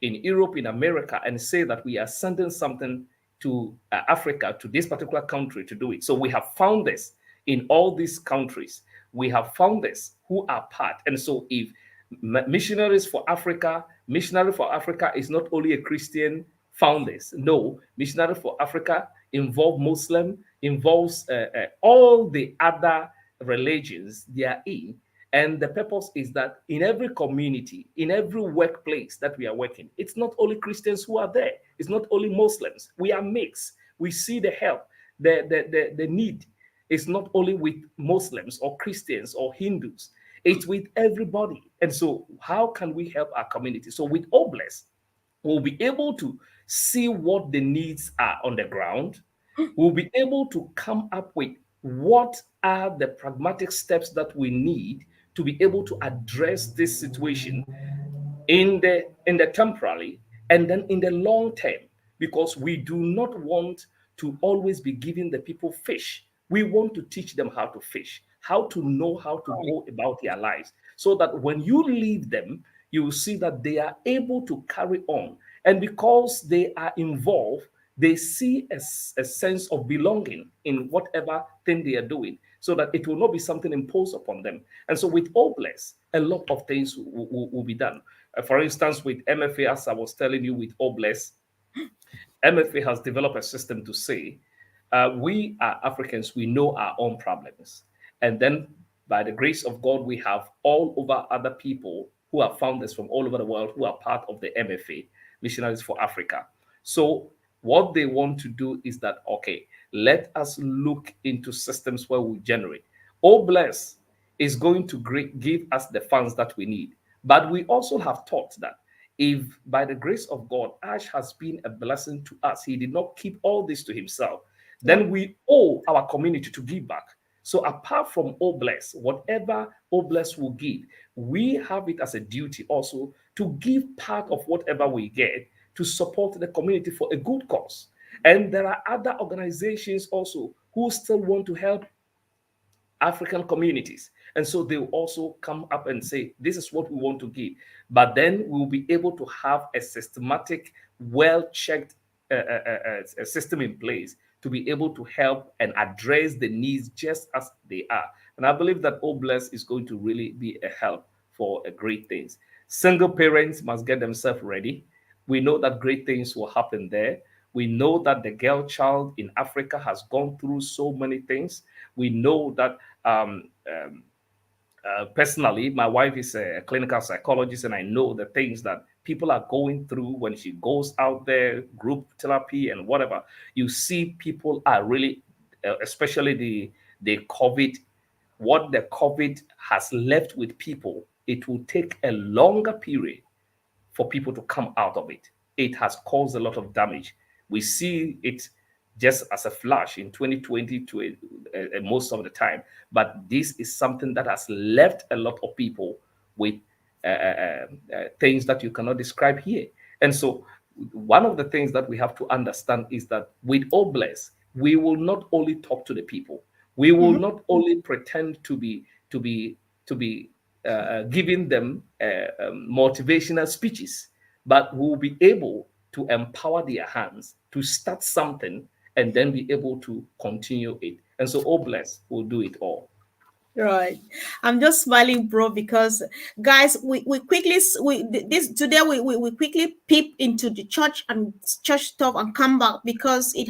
Speaker 2: in Europe, in America, and say that we are sending something to Africa, to this particular country to do it. So we have founders in all these countries. We have founders who are part. And so if Missionary for Africa is not only a Christian founders. No, Missionary for Africa involve Muslim, involves all the other religions they are in. And the purpose is that in every community, in every workplace that we are working, it's not only Christians who are there. It's not only Muslims. We are mixed. We see the help, the need. It's not only with Muslims or Christians or Hindus. It's with everybody. And so how can we help our community? So with Obless, we'll be able to see what the needs are on the ground. We'll be able to come up with what are the pragmatic steps that we need to be able to address this situation in the temporary and then in the long term, because we do not want to always be giving the people fish. We want to teach them how to fish, how to know how to go about their lives, so that when you leave them, you will see that they are able to carry on. And because they are involved, they see a sense of belonging in whatever thing they are doing, so that it will not be something imposed upon them. And so with Obless, a lot of things will be done. For instance, with MFA, as I was telling you, with Obless, MFA has developed a system to say, we are Africans, we know our own problems. And then, by the grace of God, we have all over other people who are founders from all over the world who are part of the MFA, Missionaries for Africa. So, what they want to do is that, okay, let us look into systems where we generate. Obless is going to give us the funds that we need. But we also have taught that if by the grace of God, Ash has been a blessing to us, he did not keep all this to himself,
Speaker 1: Yeah.
Speaker 2: then we owe our community to give back. So apart from Obless, whatever Obless will give, we have it as a duty also to give part of whatever we get to support the community for a good cause. And there are other organizations also who still want to help African communities. And so they will also come up and say, this is what we want to give. But then we'll be able to have a systematic, well checked system in place to be able to help and address the needs just as they are. And I believe that Obless is going to really be a help for great things. Single parents must get themselves ready. We know that great things will happen there. We know that the girl child in Africa has gone through so many things. We know that personally, my wife is a clinical psychologist, and I know the things that people are going through when she goes out there, group therapy and whatever, you see people are really, especially the COVID, what the COVID has left with people, it will take a longer period for people to come out of it. It has caused a lot of damage. We see it just as a flash in 2020 to most of the time, but this is something that has left a lot of people with things that you cannot describe here. And so, one of the things that we have to understand is that with Obless, we will not only talk to the people, we will
Speaker 1: Mhm.
Speaker 2: not only pretend to be giving them motivational speeches, but we'll be able to empower their hands to start something and then be able to continue it. And so, Obless will do it all.
Speaker 1: Right. I'm just smiling, bro, because guys, we quickly this today we quickly peep into the church and church stuff and come back because it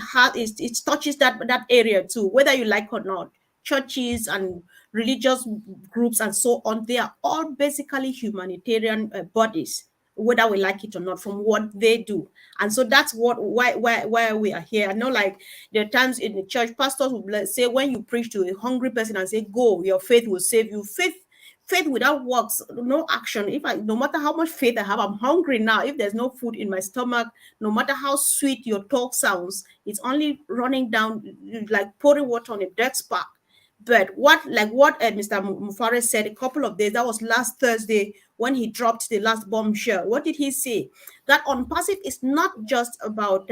Speaker 1: touches that area too, whether you like or not. Churches and religious groups and so on, they are all basically humanitarian bodies, whether we like it or not, from what they do. And so that's what why we are here. I know, like, there are times in the church pastors will say, when you preach to a hungry person and say, go, your faith will save you. Faith without works, no action. If I No matter how much faith I have, I'm hungry now. If there's no food in my stomach, no matter how sweet your talk sounds, it's only running down like pouring water on a dead spark. But what Mr. Mufare said a couple of days, that was last Thursday when he dropped the last bombshell. What did he say? That on passive is not just about,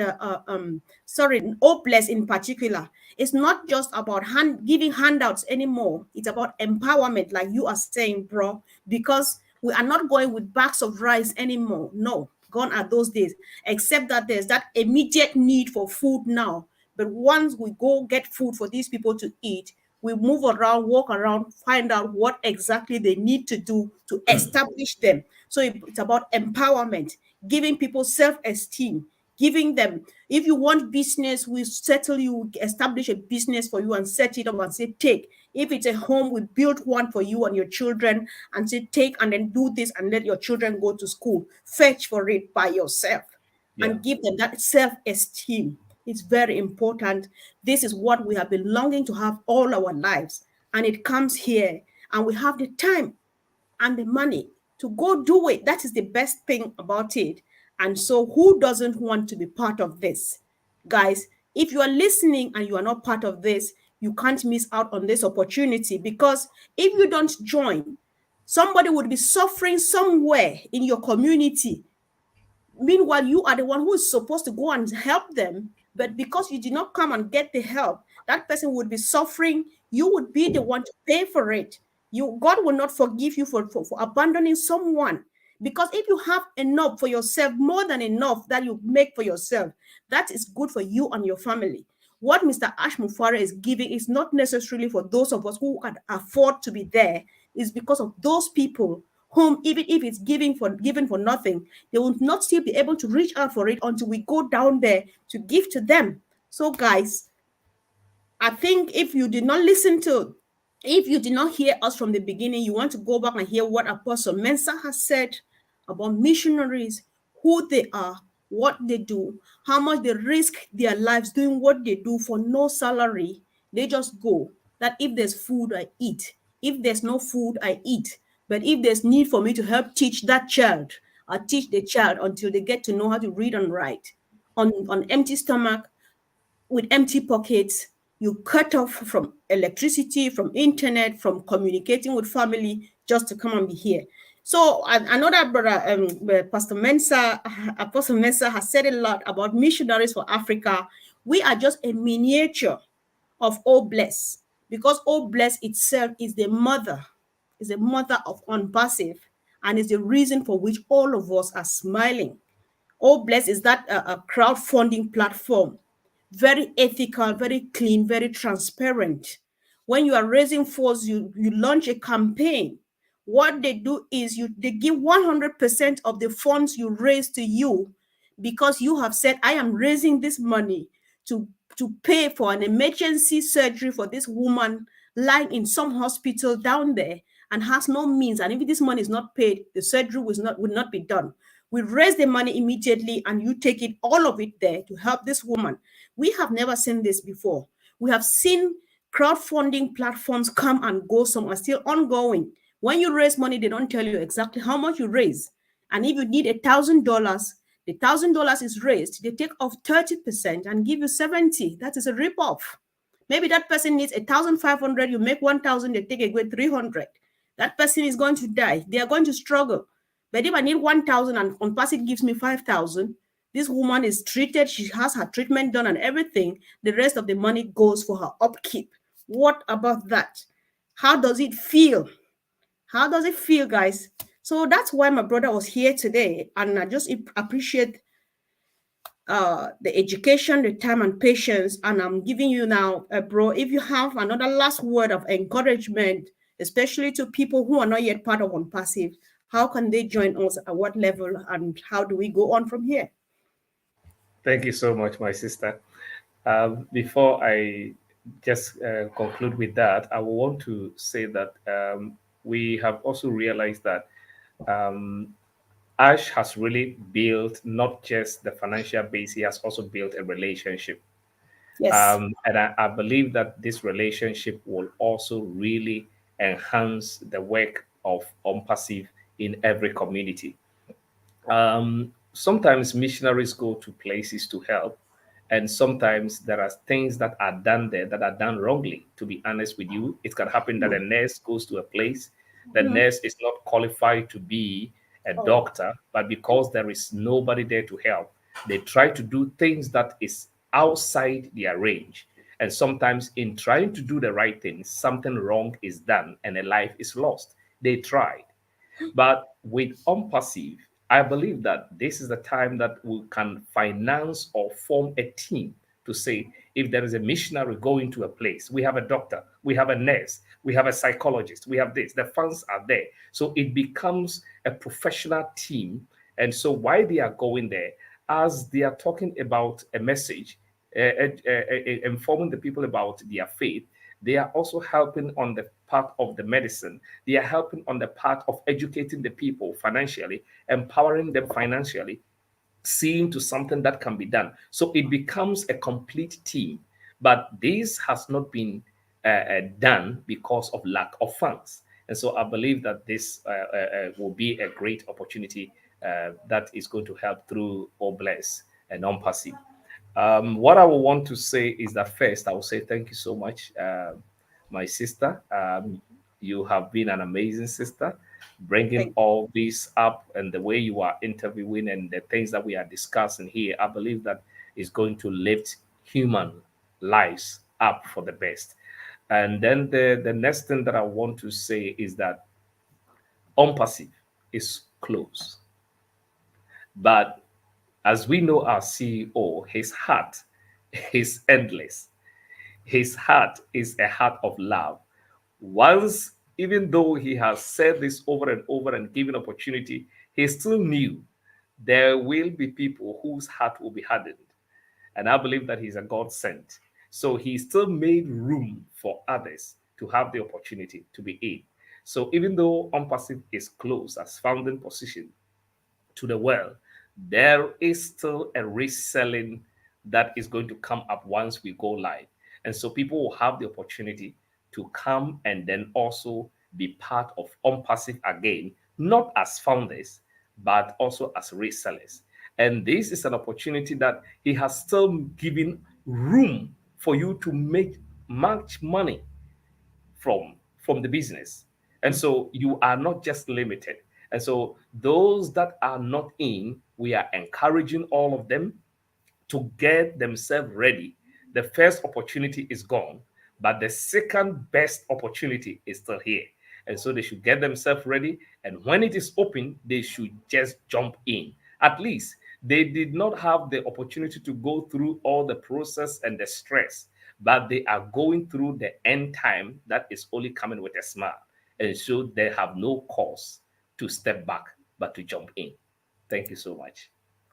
Speaker 1: hopeless in particular. It's not just about giving handouts anymore. It's about empowerment, like you are saying, bro, because we are not going with bags of rice anymore. No, gone are those days, except that there's that immediate need for food now. But once we go get food for these people to eat, we move around, walk around, find out what exactly they need to do to establish them. So it's about empowerment, giving people self-esteem, giving them, if you want business, we settle you, establish a business for you and set it up and say, take. If it's a home, we build one for you and your children and say, take, and then do this and let your children go to school. Fetch for it by yourself
Speaker 2: Yeah.
Speaker 1: and give them that self-esteem. It's very important. This is what we have been longing to have all our lives. And it comes here, and we have the time and the money to go do it. That is the best thing about it. And so, who doesn't want to be part of this? Guys, if you are listening and you are not part of this, you can't miss out on this opportunity, because if you don't join, somebody would be suffering somewhere in your community. Meanwhile, you are the one who is supposed to go and help them. But because you did not come and get the help, that person would be suffering. You would be the one to pay for it. God will not forgive you for abandoning someone. Because if you have enough for yourself, more than enough that you make for yourself, that is good for you and your family. What Mr. Ash Mufara is giving is not necessarily for those of us who can afford to be there. It's because of those people whom, even if it's given for nothing, they will not still be able to reach out for it until we go down there to give to them. So, guys, I think if you did not hear us from the beginning, you want to go back and hear what Apostle Mensah has said about missionaries, who they are, what they do, how much they risk their lives doing what they do for no salary. They just go. That if there's food, I eat. If there's no food, I eat. But if there's need for me to help teach that child, I teach the child until they get to know how to read and write. On empty stomach, with empty pockets, you cut off from electricity, from internet, from communicating with family, just to come and be here. So another brother, Pastor Mensa, Apostle Mensa, has said a lot about missionaries for Africa. We are just a miniature of All Bless, because All Bless itself is the mother of Unpassive, and is the reason for which all of us are smiling. All Bless is that a crowdfunding platform, very ethical, very clean, very transparent. When you are raising funds, you launch a campaign. What they do is they give 100% of the funds you raise to you, because you have said, I am raising this money to pay for an emergency surgery for this woman lying in some hospital down there and has no means. And if this money is not paid, the surgery will not be done. We raise the money immediately and you take it, all of it there to help this woman. We have never seen this before. We have seen crowdfunding platforms come and go, some are still ongoing. When you raise money, they don't tell you exactly how much you raise. And if you need $1,000, the $1,000 is raised, they take off 30% and give you 70. That is a rip-off. Maybe that person needs 1,500, you make 1,000, they take away 300. That person is going to die. They are going to struggle. But if I need 1,000 and on passive gives me 5,000, this woman is treated, she has her treatment done and everything. The rest of the money goes for her upkeep. What about that? How does it feel? How does it feel, guys? So that's why my brother was here today. And I just appreciate the education, the time, and patience. And I'm giving you now, bro, if you have another last word of encouragement, especially to people who are not yet part of OnPassive, how can they join us at what level and how do we go on from here?
Speaker 2: Thank you so much, my sister. Before I just conclude with that, I want to say that we have also realized that um, Ash has really built not just the financial base, he has also built a relationship.
Speaker 1: Yes.
Speaker 2: And I believe that this relationship will also really enhance the work of OnPassive in every community. Sometimes missionaries go to places to help, and sometimes there are things that are done there that are done wrongly. To be honest with you, it can happen that a nurse goes to a place, the
Speaker 1: Mhm.
Speaker 2: nurse is not qualified to be a
Speaker 1: Oh.
Speaker 2: doctor, but because there is nobody there to help, they try to do things that is outside their range. And sometimes, in trying to do the right thing, something wrong is done and a life is lost. They tried. But with OnPassive, I believe that this is the time that we can finance or form a team to say, if there is a missionary going to a place, we have a doctor, we have a nurse, we have a psychologist, we have this, the funds are there. So it becomes a professional team. And so while they are going there, as they are talking about a message, informing the people about their faith, they are also helping on the part of the medicine. They are helping on the part of educating the people financially, empowering them financially, seeing to something that can be done. So it becomes a complete team. But this has not been done because of lack of funds. And so I believe that this will be a great opportunity that is going to help through Obless and OnPassive. What I will want to say is that first, I will say thank you so much, my sister. You have been an amazing sister, bringing
Speaker 1: Thank
Speaker 2: all this up and the way you are interviewing and the things that we are discussing here. I believe that is going to lift human lives up for the best. And then the next thing that I want to say is that OnPassive is close. But as we know our CEO, his heart is endless. His heart is a heart of love. Once, even though he has said this over and over and given opportunity, he still knew there will be people whose heart will be hardened. And I believe that he's a God sent. So he still made room for others to have the opportunity to be in. So even though OnPassive is close as founding position, to the well, there is still a reselling that is going to come up once we go live. And so people will have the opportunity to come and then also be part of OnPassive again, not as founders, but also as resellers. And this is an opportunity that he has still given room for you to make much money from the business. And so you are not just limited. And so those that are not in, we are encouraging all of them to get themselves ready. The first opportunity is gone, but the second best opportunity is still here. And so they should get themselves ready. And when it is open, they should just jump in. At least they did not have the opportunity to go through all the process and the stress, but they are going through the end time that is only coming with a smile. And so they have no cause to step back, but to jump in. Thank you so much.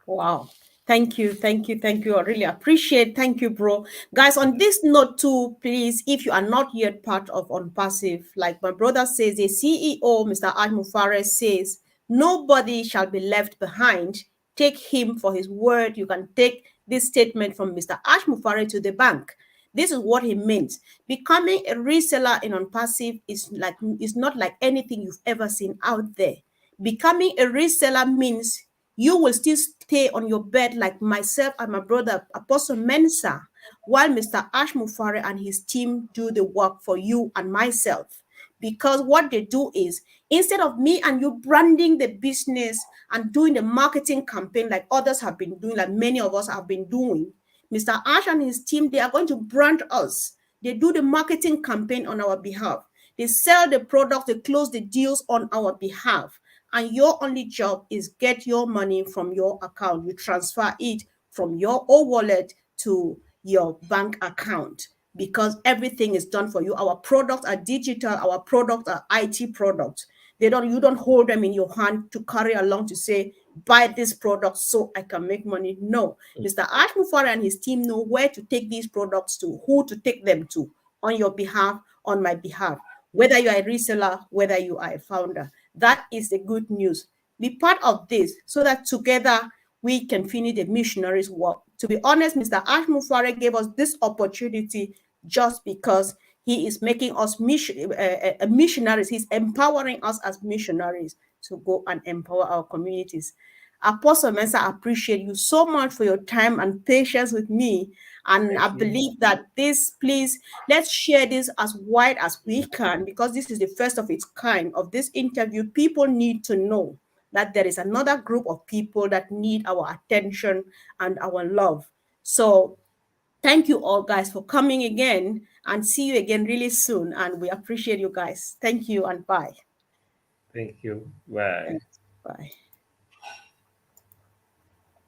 Speaker 1: Wow. Thank you. Thank you. Thank you. I really appreciate. Thank you, bro. Guys, on this note too, please, if you are not yet part of OnPassive, like my brother says, the CEO, Mr. Ahmed Fares says, Nobody shall be left behind. Take him for his word. You can take this statement from Mr. Ash Mufare to the bank. This is what he means. Becoming a reseller in unpassive is not like anything you've ever seen out there. Becoming a reseller means you will still stay on your bed like myself and my brother Apostle Mensa, while Mr. Ash Mufare and his team do the work for you and myself. Because what they do is, instead of me and you branding the business and doing the marketing campaign like others have been doing, like many of us have been doing, Mr. Ash and his team, they are going to brand us. They do the marketing campaign on our behalf. They sell the product, they close the deals on our behalf. And your only job is get your money from your account. You transfer it from your own wallet to your bank account because everything is done for you. Our products are digital, our products are IT products. You don't hold them in your hand to carry along to say, buy this product so I can make money. No. Mr. Ash Mufara and his team know where to take these products to, who to take them to on your behalf, on my behalf, whether you are a reseller, whether you are a founder. That is the good news. Be part of this so that together we can finish the missionaries' work. To be honest, Mr. Ash Mufare gave us this opportunity just because he is making us missionaries. He's empowering us as missionaries to go and empower our communities. Apostle Mensa, I appreciate you so much for your time and patience with me. And I
Speaker 2: Thank you.
Speaker 1: believe that this, please, let's share this as wide as we can because this is the first of its kind of this interview. People need to know that there is another group of people that need our attention and our love. So thank you all guys for coming again and see you again really soon. And we appreciate you guys. Thank you and bye.
Speaker 2: Thank you. Bye.
Speaker 1: Thanks. Bye.